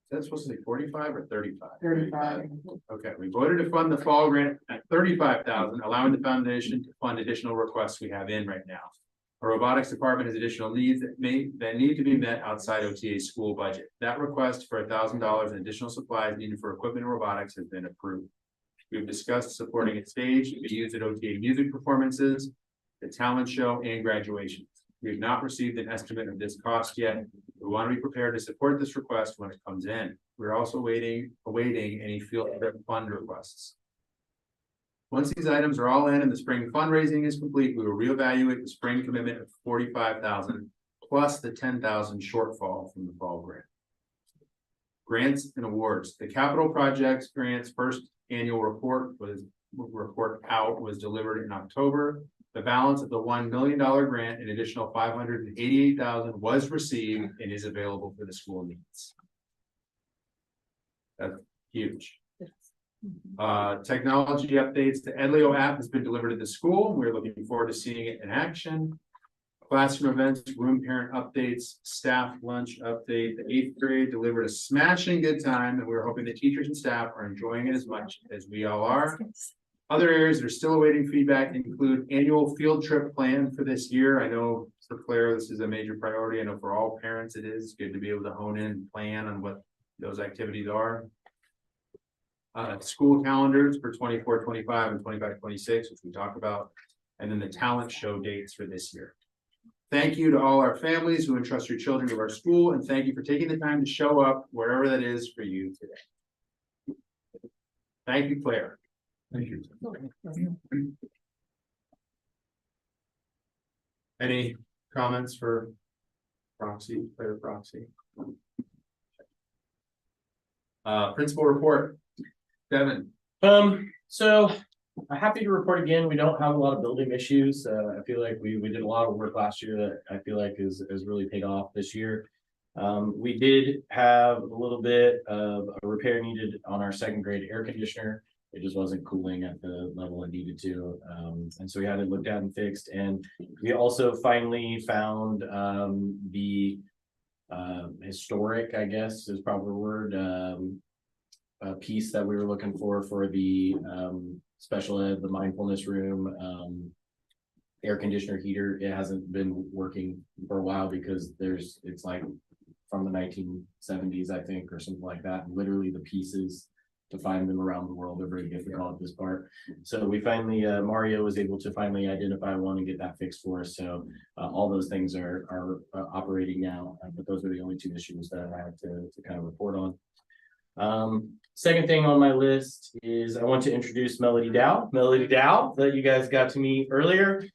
Is that supposed to say 45 or 35? 35. Okay, we voted to fund the fall grant at 35,000, allowing the foundation to fund additional requests we have in right now. Our robotics department has additional needs that need to be met outside OTA's school budget. That request for $1,000 in additional supplies needed for equipment and robotics has been approved. We've discussed supporting a stage to be used at OTA music performances, the talent show, and graduations. We have not received an estimate of this cost yet. We want to be prepared to support this request when it comes in. We're also awaiting any field trip fund requests. Once these items are all in and the spring fundraising is complete, we will reevaluate the spring commitment of 45,000 plus the 10,000 shortfall from the fall grant. Grants and awards. The capital projects grants first annual report was delivered in October. The balance of the $1 million grant, an additional $588,000 was received and is available for the school needs. That's huge. Technology updates. The Edleo app has been delivered to the school. We're looking forward to seeing it in action. Classroom events, room parent updates, staff lunch update. The 8th grade delivered a smashing good time, and we're hoping the teachers and staff are enjoying it as much as we all are. Other areas that are still awaiting feedback include annual field trip plan for this year. I know for Claire, this is a major priority. I know for all parents, it is good to be able to hone in and plan on what those activities are. School calendars for 24, 25, and 25, 26, which we talked about, and then the talent show dates for this year. Thank you to all our families who entrust your children to our school, and thank you for taking the time to show up wherever that is for you today. Thank you, Claire. Thank you. Any comments for Proxy, Claire Proxy? Principal report, Devin. So I'm happy to report again, we don't have a lot of building issues. I feel like we did a lot of work last year that I feel like is really paid off this year. We did have a little bit of a repair needed on our 2nd grade air conditioner. It just wasn't cooling at the level it needed to. And so we had it looked at and fixed. And we also finally found the historic, I guess is proper word, piece that we were looking for the special ed, the mindfulness room, air conditioner heater. It hasn't been working for a while because it's like from the 1970s, I think, or something like that. And literally the pieces to find them around the world are very difficult at this part. So we finally, Mario was able to finally identify one and get that fixed for us. So all those things are operating now, but those are the only 2 issues that I had to kind of report on. Second thing on my list is I want to introduce Melody Dow. Melody Dow that you guys got to meet earlier.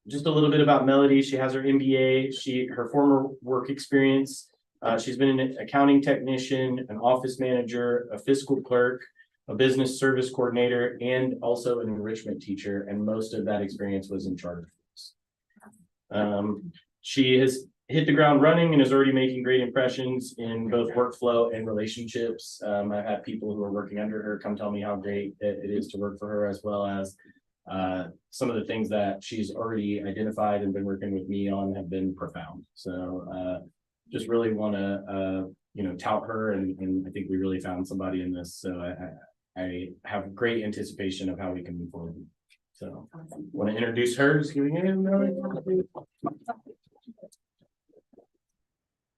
Just a little bit about Melody. She has her MBA. Her former work experience She's been an accounting technician, an office manager, a fiscal clerk, a business service coordinator, and also an enrichment teacher, and most of that experience was in charter schools. She has hit the ground running and is already making great impressions in both workflow and relationships. I've had people who are working under her come tell me how great it is to work for her, as well as some of the things that she's already identified and been working with me on have been profound. So just really want to tout her, and I think we really found somebody in this. So I have great anticipation of how we can move forward. So want to introduce her. Just giving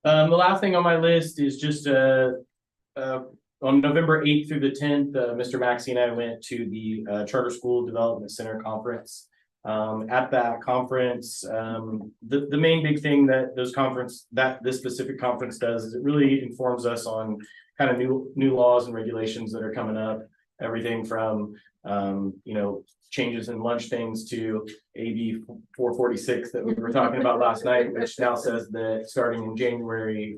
the last thing on my list is just on November 8th through the 10th, Mr. Maxey and I went to the Charter School Development Center Conference. At that conference, the main big thing that this specific conference does is it really informs us on kind of new laws and regulations that are coming up. Everything from changes in lunch things to AB 446 that we were talking about last night, which now says that starting in January,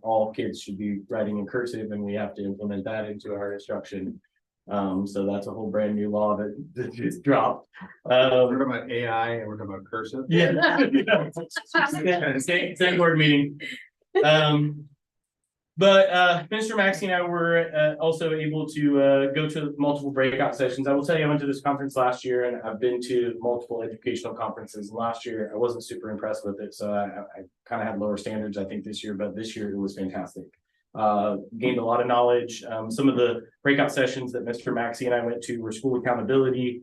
all kids should be writing in cursive, and we have to implement that into our instruction. So that's a whole brand new law that just dropped. We're talking about AI and we're talking about cursive. Yeah. Same board meeting. But Mr. Maxey and I were also able to go to multiple breakout sessions. I will tell you, I went to this conference last year, and I've been to multiple educational conferences. Last year, I wasn't super impressed with it, so I kind of had lower standards, I think, this year. But this year, it was fantastic. Gained a lot of knowledge. Some of the breakout sessions that Mr. Maxey and I went to were school accountability,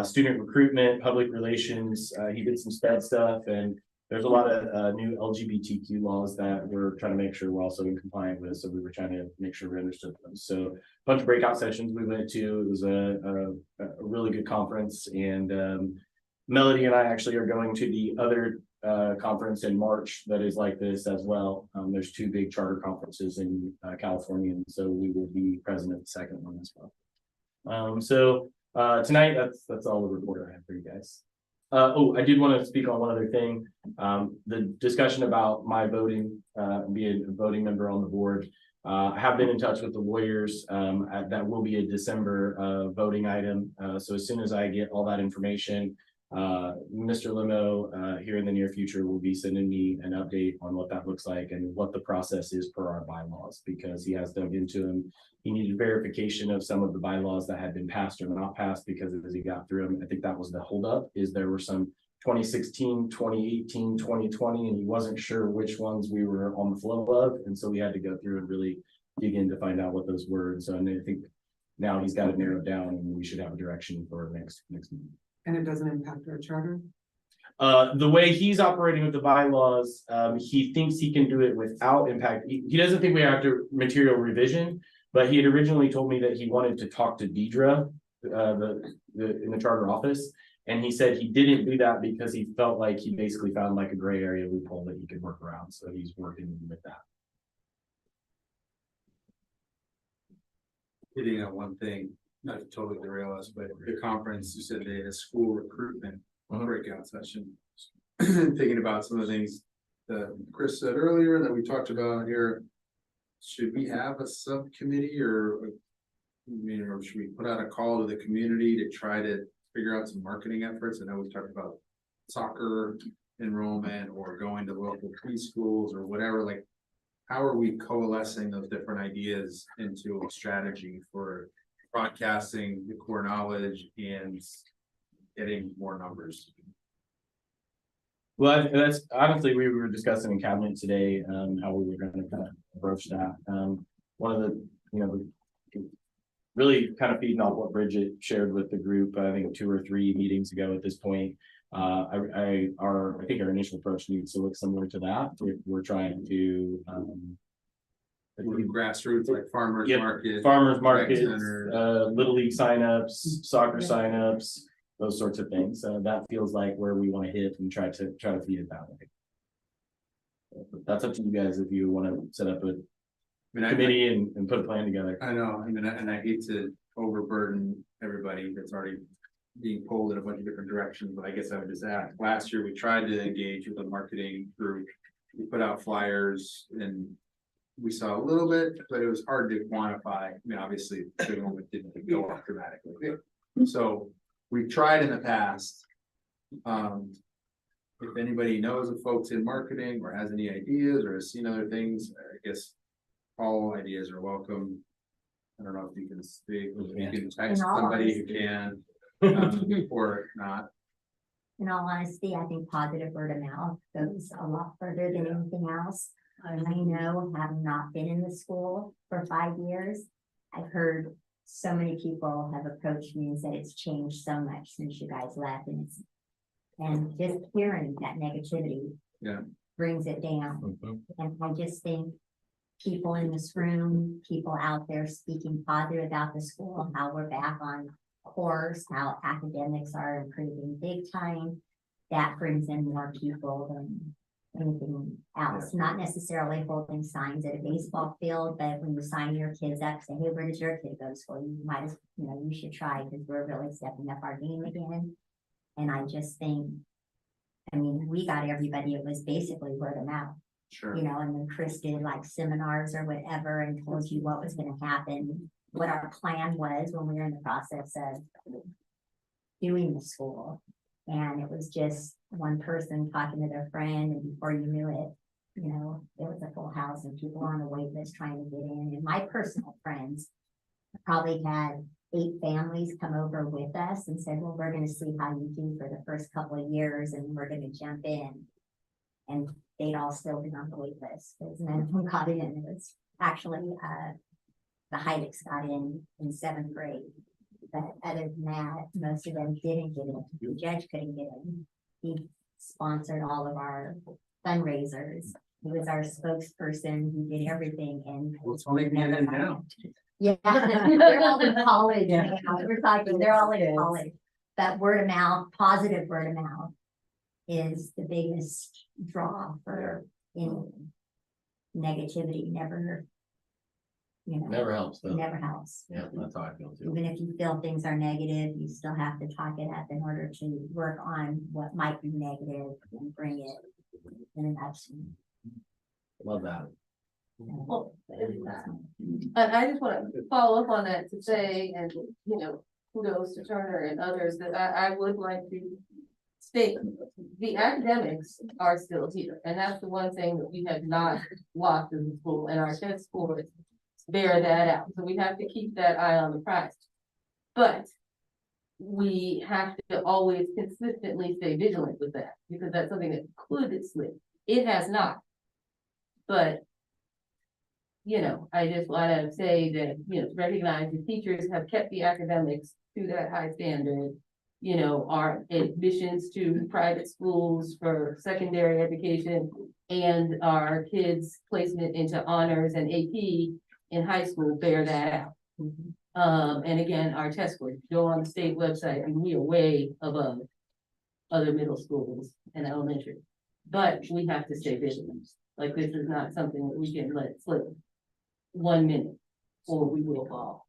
student recruitment, public relations. He did some SPED stuff, and there's a lot of new LGBTQ laws that we're trying to make sure we're also in compliant with. So we were trying to make sure we understood them. So a bunch of breakout sessions we went to. It was a really good conference. And Melody and I actually are going to the other conference in March that is like this as well. There's two big charter conferences in California, and so we will be present at the second one as well. So tonight, that's all the report I have for you guys. I did want to speak on one other thing. The discussion about my voting, being a voting member on the board. I have been in touch with the lawyers. That will be a December voting item. So as soon as I get all that information, Mr. Limo here in the near future will be sending me an update on what that looks like and what the process is per our bylaws, because he has dug into them. He needed verification of some of the bylaws that had been passed or not passed, because as he got through them, I think that was the holdup, is there were some 2016, 2018, 2020, and he wasn't sure which ones we were on the flow of. And so we had to go through and really dig in to find out what those were. And so I think now he's got it narrowed down, and we should have a direction for next meeting. And it doesn't impact our charter? The way he's operating with the bylaws, he thinks he can do it without impact. He doesn't think we have to material revision, but he had originally told me that he wanted to talk to Deidre, in the charter office. And he said he didn't do that because he felt like he basically found like a gray area loophole that he could work around. So he's working with that. Hitting on one thing, not to totally derail us, but the conference, you said they had a school recruitment breakout session. Thinking about some of the things that Chris said earlier that we talked about here. Should we have a subcommittee or should we put out a call to the community to try to figure out some marketing efforts? I know we've talked about soccer enrollment or going to local preschools or whatever. Like, how are we coalescing those different ideas into a strategy for broadcasting the core knowledge and getting more numbers? Well, that's honestly, we were discussing in cabinet today, how we were going to kind of approach that. One of the, really kind of feeding off what Bridget shared with the group, I think 2 or 3 meetings ago at this point. I think our initial approach needs to look similar to that. We're trying to grassroots, like farmers markets, little league signups, soccer signups, those sorts of things. That feels like where we want to hit and try to feed it that way. But that's up to you guys if you want to set up a committee and put a plan together. I know, and I hate to overburden everybody that's already being pulled in a bunch of different directions, but I guess I would just ask. Last year, we tried to engage with a marketing group. We put out flyers and we saw a little bit, but it was hard to quantify. I mean, obviously, the enrollment didn't go up dramatically. So we've tried in the past. If anybody knows of folks in marketing or has any ideas or has seen other things, I guess all ideas are welcome. I don't know if you can speak, if you can text In all somebody who can, or not. In all honesty, I think positive word of mouth goes a lot further than anything else. I know, having not been in the school for 5 years, I've heard so many people have approached me and said it's changed so much since you guys left, and just hearing that negativity brings it down. And I just think people in this room, people out there speaking positive about the school, how we're back on course, how academics are improving big time, that brings in more people than anything else. Not necessarily holding signs at a baseball field, but when you sign your kids up, say, hey, where does your kid go to school? You might as, you should try, because we're really stepping up our game again. And I just think, I mean, we got everybody, it was basically word of mouth. Sure. And then Chris did like seminars or whatever and told you what was gonna happen, what our plan was when we were in the process of doing the school. And it was just one person talking to their friend, and before you knew it, it was a full house and people on the wait list trying to get in. And my personal friends probably had 8 families come over with us and said, well, we're going to see how you do for the first couple of years, and we're going to jump in. And they'd all still been on the wait list, because none of them got in. It was actually the Heidics got in 7th grade. But other than that, most of them didn't get in. The judge couldn't get in. He sponsored all of our fundraisers. He was our spokesperson. He did everything. And What's holding me in now? yeah, they're all in college now. We're talking, they're all in college. But word of mouth, positive word of mouth, is the biggest draw for any negativity. Never helps though. Never helps. Yeah, that's how I feel too. Even if you feel things are negative, you still have to talk it up in order to work on what might be negative and bring it in an action. Love that. Well, and I just want to follow up on that to say, and kudos to Turner and others, that I would like to state the academics are still here, and that's the one thing that we have not lost in the school, and our test scores bear that out. So we have to keep that eye on the prize, but we have to always consistently stay vigilant with that, because that's something that could slip. It has not, but I just want to say that, recognize the teachers have kept the academics to that high standard. Our admissions to private schools for secondary education and our kids' placement into honors and AP in high school bear that out. And again, our test scores, go on the state website, and we are way above other middle schools and elementary. But we have to stay vigilant. Like, this is not something that we can let slip 1 minute or we will fall.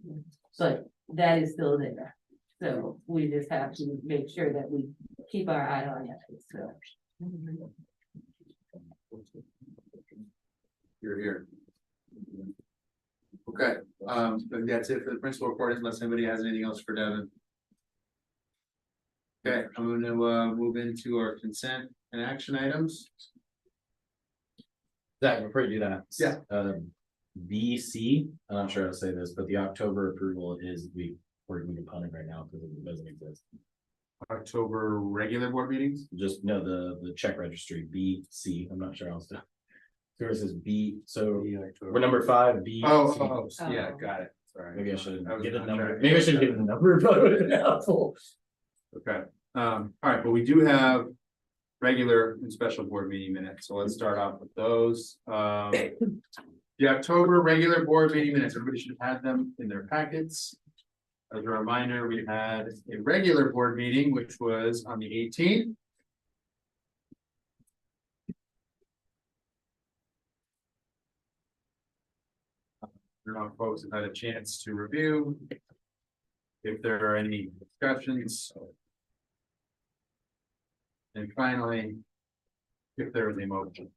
But that is still there. So we just have to make sure that we keep our eye on it. So. You're here. Okay, that's it for the principal report, unless anybody has anything else for Devin. Okay, I'm gonna move into our consent and action items. Zach, before you do that. Yeah. BC, I'm not sure how to say this, but the October approval is, we're working upon it right now because it doesn't exist. October regular board meetings? Just no, the check registry, BC, I'm not sure how else to. So it says B, so we're number 5, B. Oh, yeah, got it. Sorry. Maybe I should I was get a not number. sure. Maybe I should get a number, but it would have been helpful. Okay, all right, but we do have regular and special board meeting minutes, so let's start off with those. The October regular board meeting minutes, everybody should have had them in their packets. As a reminder, we had a regular board meeting, which was on the 18th. I don't know if folks have had a chance to review. If there are any discussions. And finally, if there is a motion.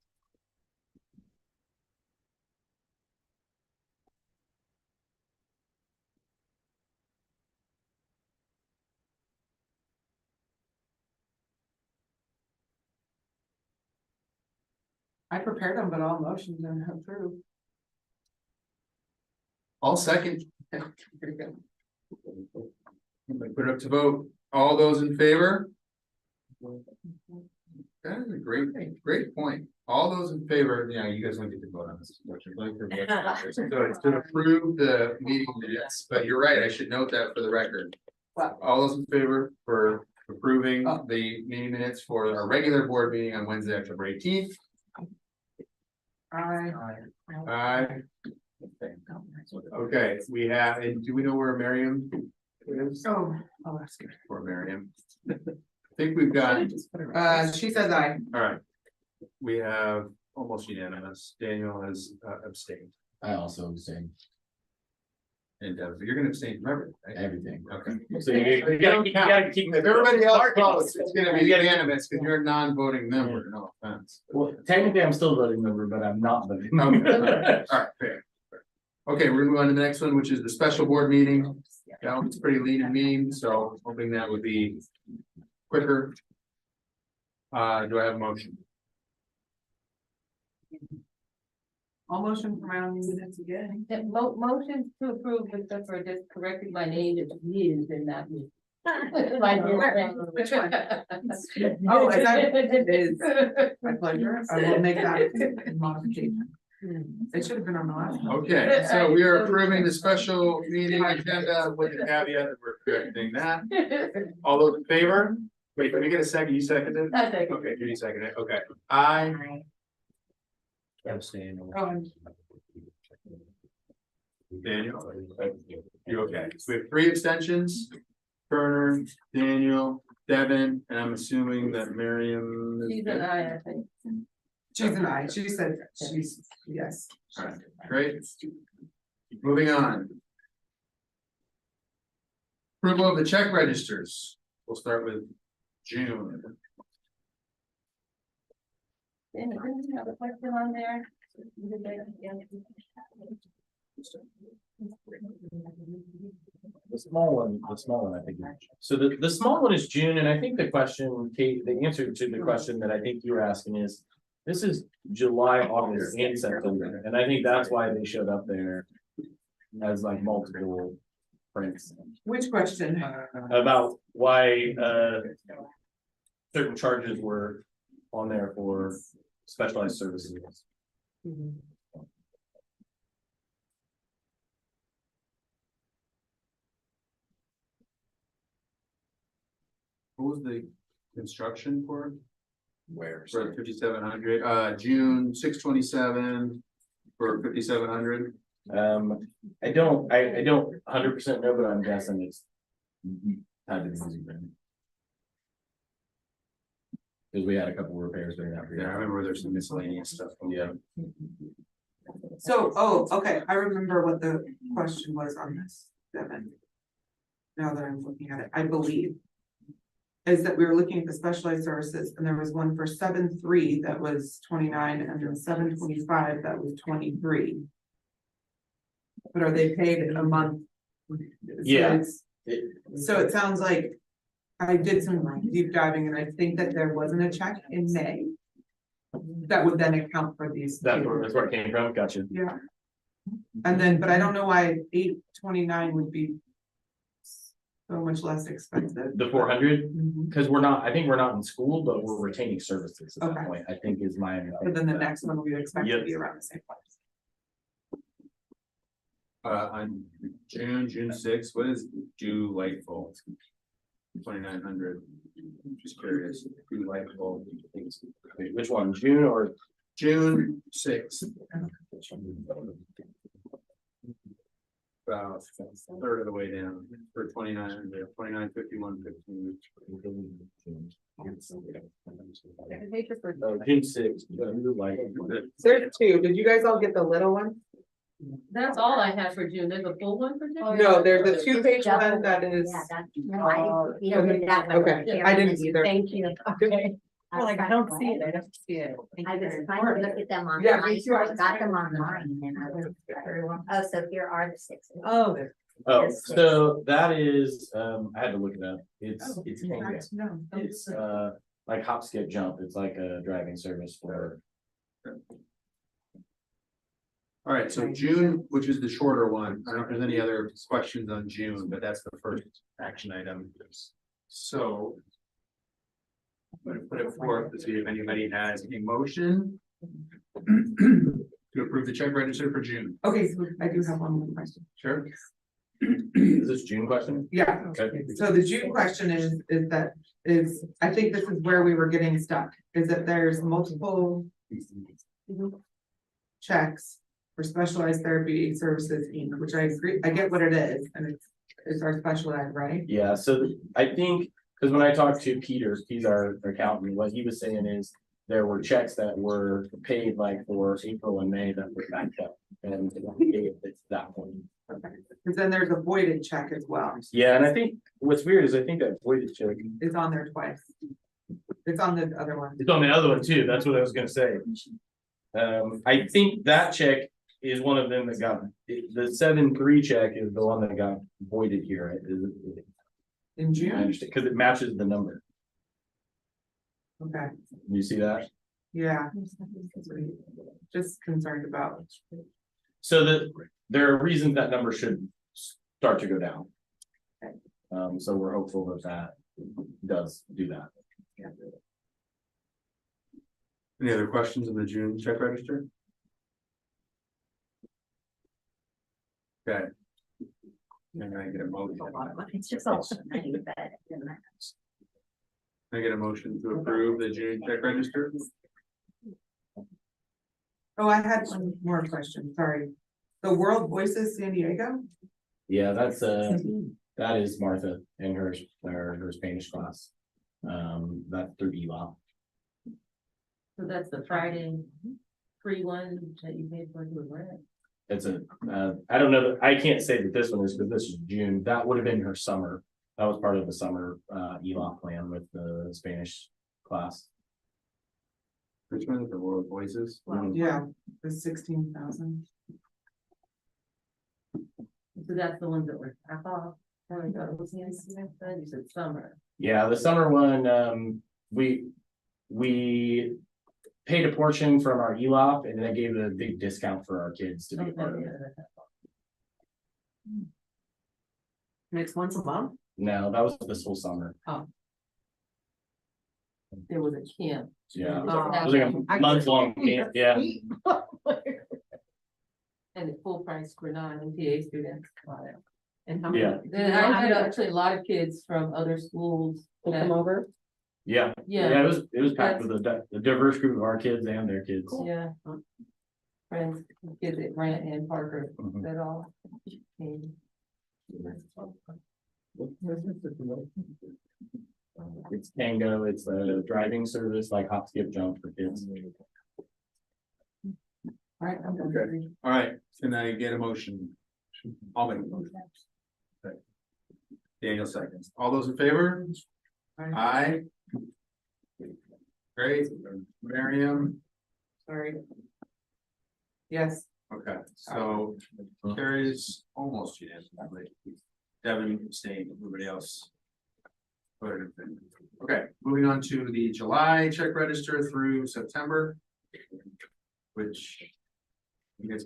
I prepared them, but all motions and approved. All second. Put it up to vote. All those in favor? That is a great point. All those in favor, yeah, you guys don't get to vote on this. So it's to approve the meeting minutes, but you're right, I should note that for the record. What? All those in favor for approving the meeting minutes for our regular board meeting on Wednesday, October 18th? Aye. Okay, we have, and do we know where Miriam is? Oh, I'll ask her. For Miriam. I think we've got, She says aye. all right. We have almost unanimous. Daniel has abstained. I also abstain. And you're gonna abstain from everything, right? Everything. Okay. So you gotta keep. If everybody else votes, it's gonna be unanimous because you're a non-voting member, no offense. Well, technically, I'm still a voting member, but I'm not voting member. All right, fair. Okay, we're gonna move on to the next one, which is the special board meeting. That one's pretty lean and mean, so hoping that would be quicker. Do I have a motion? All motion for my own minutes again. Motion to approve, except for just correcting my name, it's used in that. Which one? Oh, is that, it is my pleasure. I will make that modification. It should have been on the last one. Okay, so we are approving the special meeting agenda with the caveat that we're correcting that. All those in favor? Wait, let me get a second. You seconded? I second. Okay, Judy seconded. Okay. I Abstain. Daniel, you okay? So we have 3 abstentions. Turner, Daniel, Devin, and I'm assuming that Miriam. She's an aye, I think. She's an aye. She said she's, yes. All right, great. Moving on. Approval of the check registers. We'll start with June. And didn't you have a question on there? The small one, I think. So the small one is June, and I think the question, Kate, the answer to the question that I think you were asking is, this is July, August, and September, and I think that's why they showed up there as like multiple prints. Which question? About why certain charges were on there for specialized services. What was the construction for? Where? For 5,700, June 6/27 for 5,700. I don't 100% know, but I'm guessing it's had to be music band. Because we had a couple repairs during that period. Yeah, I remember there's some miscellaneous stuff. Yeah. So, okay, I remember what the question was on this, Devin. Now that I'm looking at it, I believe. Is that we were looking at the specialized services and there was one for 7/3 that was 29 and then 7/25 that was 23. But are they paid in a month? Yeah. So it sounds like I did some deep diving and I think that there wasn't a check in May. That would then account for these. That's where it came from. Gotcha. Yeah. And then, but I don't know why 829 would be so much less expensive. The 400, because I think we're not in school, but we're retaining services at that Okay. point, I think is my understanding. But then the next one we would expect to Yep. be around the same place. On June 6th, what is Delightful? 2,900. Just curious. Delightful. Which one, June or? June 6th. About a third of the way down for 2,900, 2,951.15. June 6th. There's 2. Did you guys all get the little one? That's all I have for June. There's a full one for June? No, there's a 2-page one that is. Yeah, that's, no, I didn't, you don't get that one. Okay, I didn't either. Thank you. Okay. I don't see it, I don't see it. I was trying to look at them online. Yeah, me too. I got them online and I was, oh, so here are the 6. Oh, Oh, so that is, I had to look it up. It's No. like hop, skip, jump. It's like a driving service for All right, so June, which is the shorter one, I don't know if there's any other questions on June, but that's the first action item. So. I'm gonna put it forth to see if anybody has a motion. To approve the check register for June. Okay, so I do have one more question. Sure. Is this June question? Yeah, Okay. so the June question is, I think this is where we were getting stuck, is that there's multiple checks for specialized therapy services, Inc., which I agree, I get what it is, and it's our special ed, right? Yeah, so I think, because when I talked to Peter, he's our accountant, what he was saying is there were checks that were paid like for April and May that were backed up. And it's that point. Because then there's a voided check as well. Yeah, and I think what's weird is I think that voided check, It's on there twice. It's on the other one. it's on the other one too, that's what I was gonna say. I think that check is one of them that got, the 7-3 check is the one that got voided here. In I June, understand, because it matches the number. okay, You see that? yeah. Just concerned about. So there are reasons that number should start to go down. So we're hopeful that that does do that. Any other questions on the June check register? Okay. I'm gonna get a motion. It's just all money, but. Can I get a motion to approve the June check register? Oh, I had one more question, sorry. The World Voices San Diego? Yeah, that's that is Martha and her Spanish class. That's through ELA. So that's the Friday free one that you paid for, right? It's I don't know, I can't say that this one is, because this is June, that would have been her summer. That was part of the summer ELA plan with the Spanish class. Which one is the World Voices? Yeah, the 16,000. So that's the ones that were, I thought it was, you said summer. Yeah, the summer one, we paid a portion from our ELOP and then I gave a big discount for our kids to be a part of it. Next once a month? No, that was this whole summer. There was a camp. Yeah, it Oh. was like a month-long camp, yeah. And it's full price for non-MTA students. And how many? Yeah. And I had actually a lot of kids from other schools. Will come over? Yeah, Yeah, it was packed with a diverse group of our kids and their kids. yeah. Friends, kids at Grant and Parker, Mhm. that all. came. It's Tango, it's a driving service like hop, skip, jump for kids. All right, I'm done. Okay. All right, can I get a motion? I'll make a motion. Okay. Daniel seconds. All those in favor? Aye. Great, Miriam, Sorry. Yes, okay, so carries almost unanimously. Devin abstained, everybody else. voted in favor. Okay, moving on to the July check register through September. Which. You guys.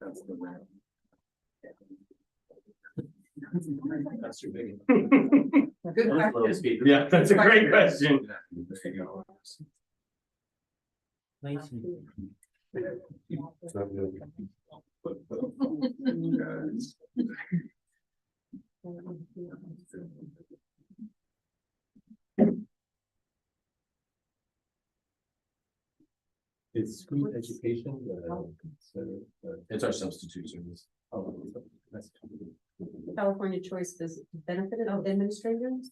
That's the round. That's too big. good question. Yeah, that's a great question. There you go. Nice. It's school education, It's our substitute service. that's. California Choice does benefit administrators?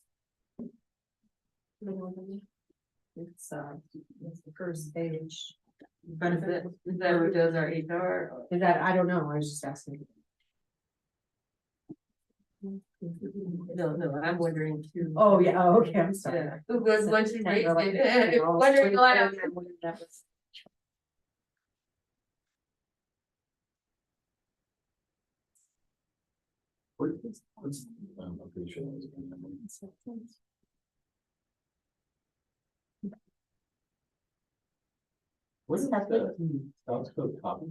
It's the first page. Benefit, is that who does our HR? Is that, I don't know, I was just asking. No, I'm wondering too. Oh, yeah, oh, okay, I'm sorry. Yeah, who was when she raised Like, it, wondering why. I'm pretty sure. That was- What's that? Sounds good, copy.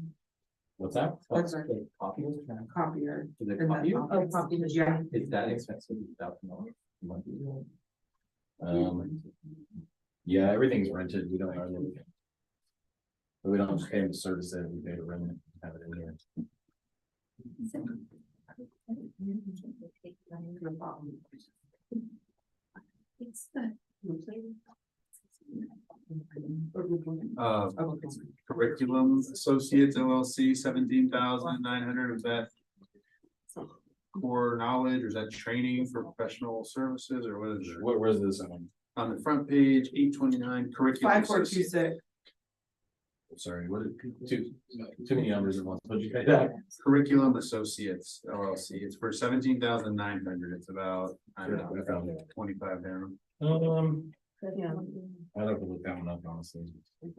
What's that? That's right. Copy. Copier. Is it And copy? then- Oh, copier, yeah. Is that expensive? Yeah, everything's rented, we don't own anything. But we don't just pay them to service it, we pay to rent it, have it in here. Curriculum Associates LLC, 17,900, is that core knowledge, or is that training for professional services, or what is it? Where's this on? On the front page, 829 curriculum. 5426. Sorry, what too many numbers at once, what'd you say that? Curriculum Associates LLC, it's for 17,900, it's about, I don't know, about 25 down. Yeah. I'd have to look that one up, honestly. The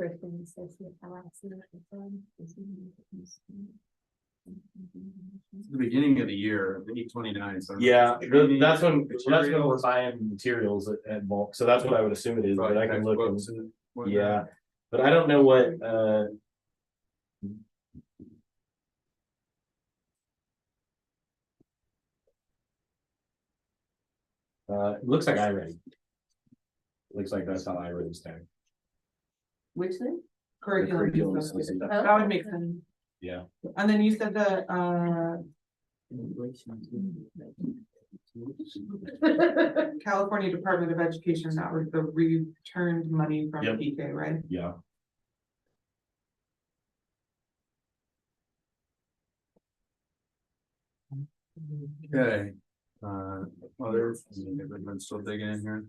beginning of the year, the 829. so Yeah, training, that's when we're materials. buying materials at bulk, so that's what I would assume it is, but I can look. Textbooks and whatnot. Yeah, but I don't know what, it looks like iReady. Looks like that's how iReady's tagged. Which thing? Curriculum Curriculum. associate. That would make sense. Yeah. And then you said the, California Department of Education, that was the returned money from Yep. PK, right? Yeah. Okay, other, everyone's still digging in here.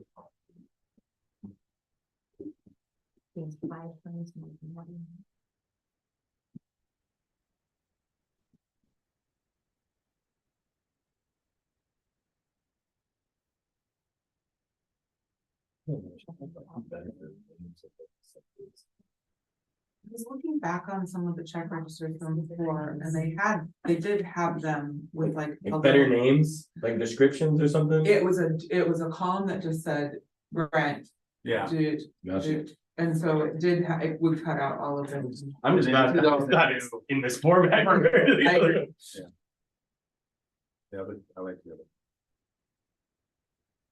I was looking back on some of the check registers from before, and they did have them with like. a Like better little- names, like descriptions or something? It was a column that just said rent, Yeah. dude, Gotcha. and so it would cut out all of them. I'm just glad that it's in this format. compared to the I other. agree. Yeah, but I like the other.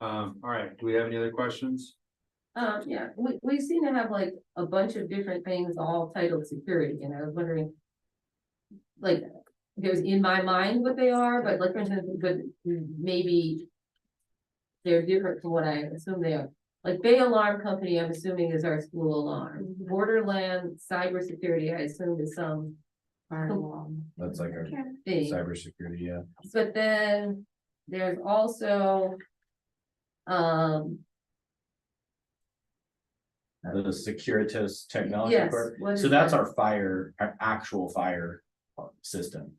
All right, do we have any other questions? Yeah, we seem to have like a bunch of different things all titled security, and I was wondering. Like, there's in my mind what they are, but like, for instance, but maybe. They're different from what I assume they are. Like Bay Alarm Company, I'm assuming is our school alarm. Borderland Cybersecurity, I assume is some Fire alarm. That's like our thing. cybersecurity, yeah. But then there's also. The Securitas technology Yes, part. what So is that's that? our fire, our actual fire system.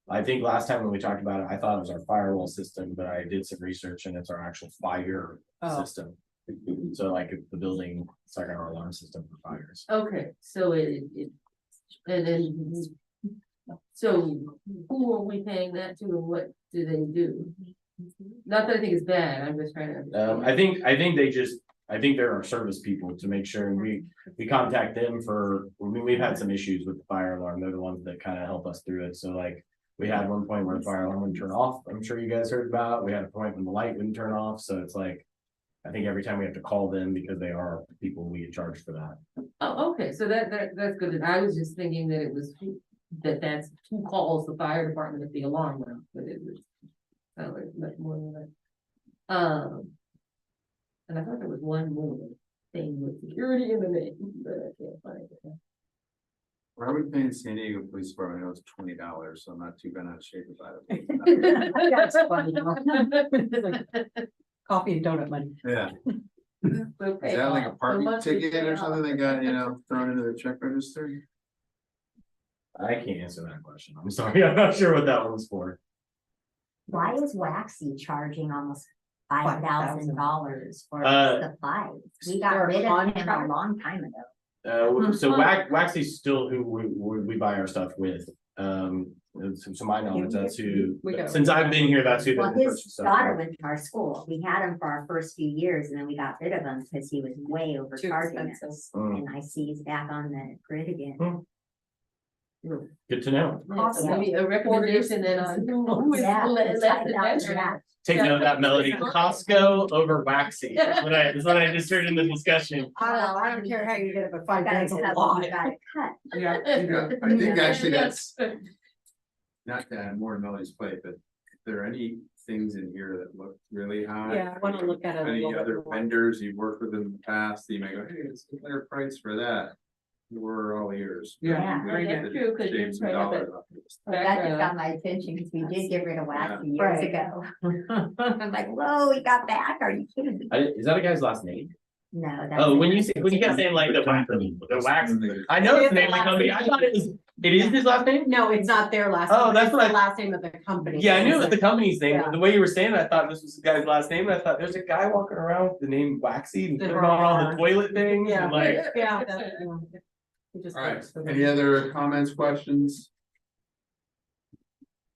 I think last time when we talked about it, I thought it was our firewall system, but I did some research and it's our actual fire Oh. system. So like if the building, it's like our alarm system for fires. Okay, so and then. So who are we paying that to and what do they do? Not that I think it's bad, I'm just trying to. understand. I think there are service people to make sure, and we contact them for, we've had some issues with the fire alarm, they're the ones that kind of help us through it, so like. We had one point where the fire alarm wouldn't turn off, I'm sure you guys heard about, we had a point when the light wouldn't turn off, so it's like. I think every time we have to call them because they are people we get charged for that. Oh, okay, so that's good, and I was just thinking that it was, that's who calls the fire department if the alarm went off, but it was. Sound like much more than that. And I thought there was one more thing with security in the name, but I can't find it. What are we paying San Diego Police Department? I know it's $20, so I'm not too bent out of shape about it. That's funny. Coffee and donut money. Yeah, is that like a parking ticket or something they got, thrown into the check register? I can't answer that question, I'm sorry, I'm not sure what that one's for. Why is Waxy charging almost $5,000 for supplies? We got They're rid of him a contract. long time ago. So Waxy's still who we buy our stuff with. To my knowledge, that's who, We got- since I've been here, that's who. Well, they've been his purchased stuff daughter from. went to our school. We had him for our first few years and then we got rid of him because he was way overcharging expensive. us. Mm. And I see he's back on the grid again. Good to know. I mean, a recommendation then on who is Yeah, less it's than like that, veteran. yeah. Take note of that, Melody. Costco over Waxy. That's what I just heard in the discussion. I don't care how you get it, but Gotta $5 a cut, lot. you gotta cut. Yeah, you know, I think actually that's, not to add more to Melody's plate, but if there are any things in here that look really high. Yeah, I wanna look at it a Any little bit other more. vendors you've worked with in the past, that you may go, hey, it's a better price for that. We're all ears. Yeah. Well, that's true, 'cause you Shave some probably have dollars off it. Well, that just got my attention because we did get rid of Waxy years Right. ago. I'm like, whoa, we got back. Are you kidding me? Is that a guy's last name? No, that's. Oh, it. when you kept saying like the wax, I know it's the name of the company. I thought it is his last name? No, it's not their last. Oh, name, that's it's what the last name of the company. Yeah, I knew it was the company's name. Yeah. The way you were saying it, I thought this was the guy's last name. And I thought there's a guy walking around with the name Waxy and putting on all the toilet things Yeah. and like. Yeah. that's- yeah. It just All right, works for them. any other comments, questions?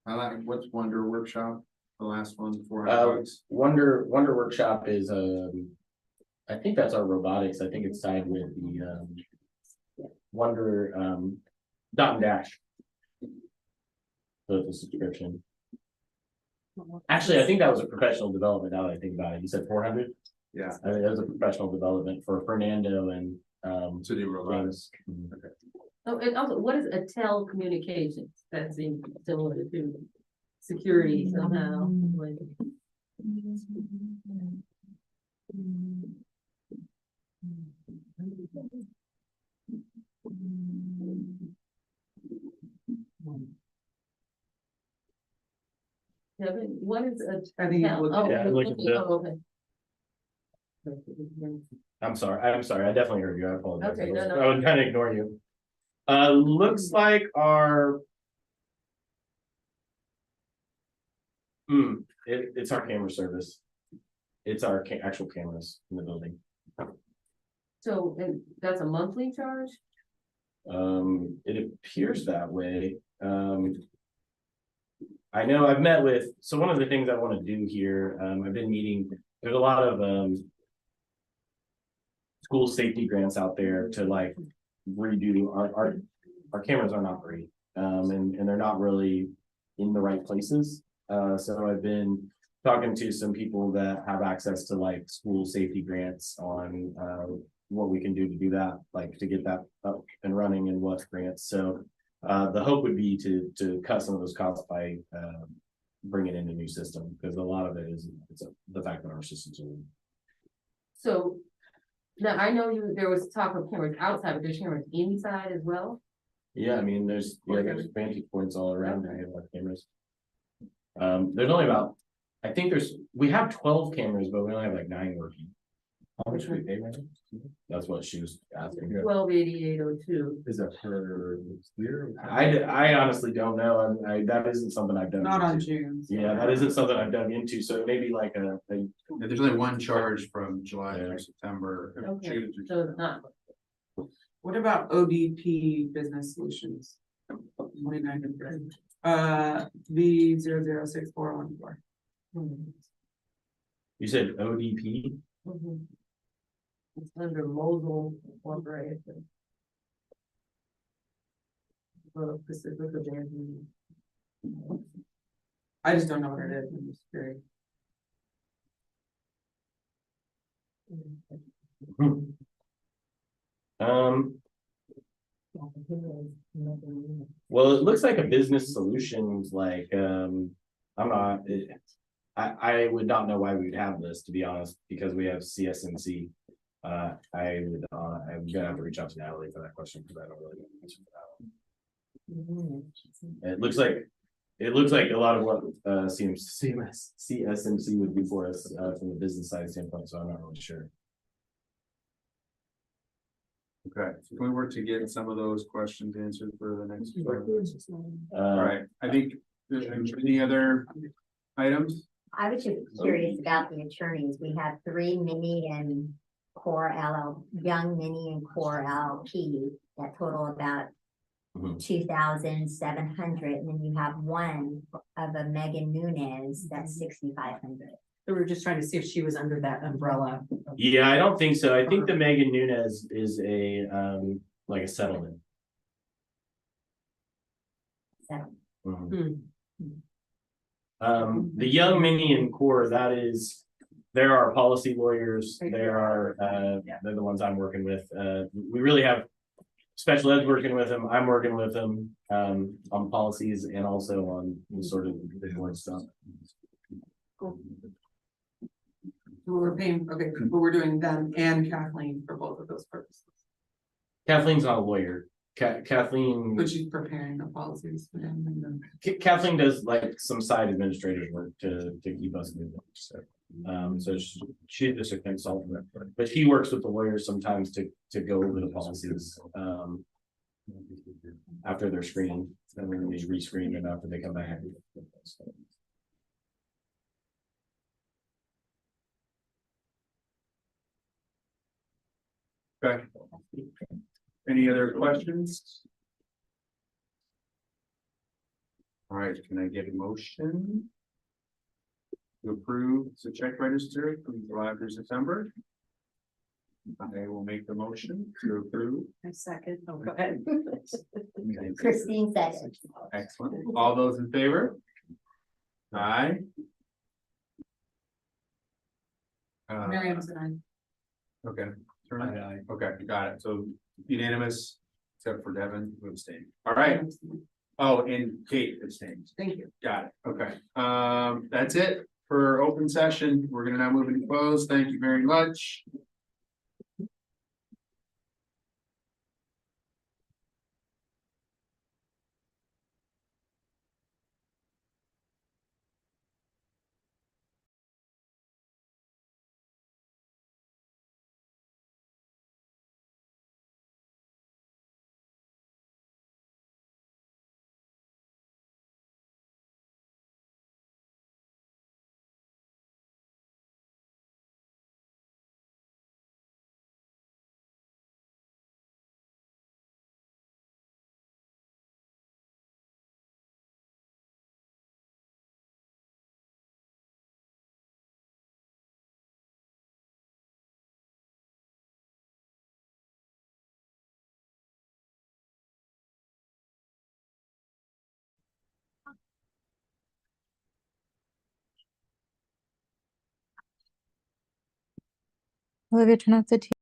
I like, what's Wonder Workshop, the last one, $400? Wonder Workshop is I think that's our robotics. I think it's tied with the Wonder Dot and Dash. So it's a subscription. Actually, I think that was a professional development now that I think about it. You said 400? Yeah. I think that was a professional development for Fernando and To do robotics. James. Oh, and also, what is a telecommunications? That seems similar to security somehow, like. Kevin, what is a? I think it would- Oh, Yeah, I'm looking at that. oh, okay. I'm sorry, I definitely heard you, I apologize. Okay, no, no. I was trying to ignore you. Looks like our. It's our camera service. It's our actual cameras in the building. So, and that's a monthly charge? It appears that way. I know I've met with, so one of the things I want to do here, I've been meeting, there's a lot of, school safety grants out there to like redo our cameras are not great. And they're not really in the right places. So I've been talking to some people that have access to like school safety grants on, what we can do to do that, like to get that up and running and what grants. So the hope would be to cut some of those costs by bringing in a new system, because a lot of it is the fact that our systems are. So, now I know there was talk of cameras outside, but there's cameras inside as well? Yeah, I mean, there's vantage points all around. I have our cameras. There's only about, I think we have 12 cameras, but we only have like 9 working. How much do we pay right now? That's what she was asking. 128802. Is that per year? I honestly don't know. That isn't something I've done. Not on into. June. Yeah, that isn't something I've dug into, so maybe like Yeah, there's only one charge from July through September. Okay, June through so it's not. What about ODP Business Solutions? 2900. V006414. You said ODP? It's under Mobile Corporation. Well, Pacific Advantage. I just don't know what it is. I'm just curious. Well, it looks like a business solutions, like, I would not know why we would have this, to be honest, because we have CSNC. I'm gonna have to reach out to Natalie for that question, because I don't really know the answer to that one. It looks like a lot of what CSNC would do for us from the business side standpoint, so I'm not really sure. Okay, so can we work to get some of those questions answered for the next? All Uh, right, I think, any other items? I was just curious about the attorneys. We have 3 mini and core young mini and core LLP that total about Mhm. 2,700, and then you have one of a Megan Nunez, that's 6,500. We were just trying to see if she was under that umbrella. Yeah, I don't think so. I think the Megan Nunez is a, like a settlement. So, Mhm. The young mini and core, that is, there are policy lawyers, there are, they're the ones I'm working with. We really have special ed working with them, I'm working with them, on policies and also on sort of the board stuff. Cool. We're paying, okay, but we're doing them and Kathleen for both of those purposes, Kathleen not a lawyer. Kathleen, but she's preparing the policies for them and then. Kathleen does like some side administrative work to keep us moving, so. So she's just a consultant, but she works with the lawyers sometimes to go over the policies, after they're screened, and then they rescreen them after they come back. Okay. Any other questions? All right, can I get a motion to approve the check register from July through September? I will make the motion to approve. I second. Oh, go ahead. Christine said it. Excellent. All those in favor? Aye. Miriam's and Okay. Okay, got it. So unanimous, except for Devin, who abstained. All right. Oh, and Kate abstained. thank you. Got it. Okay. That's it for open session. We're gonna now move into close. Thank you very much. Olivia, turn off the TV.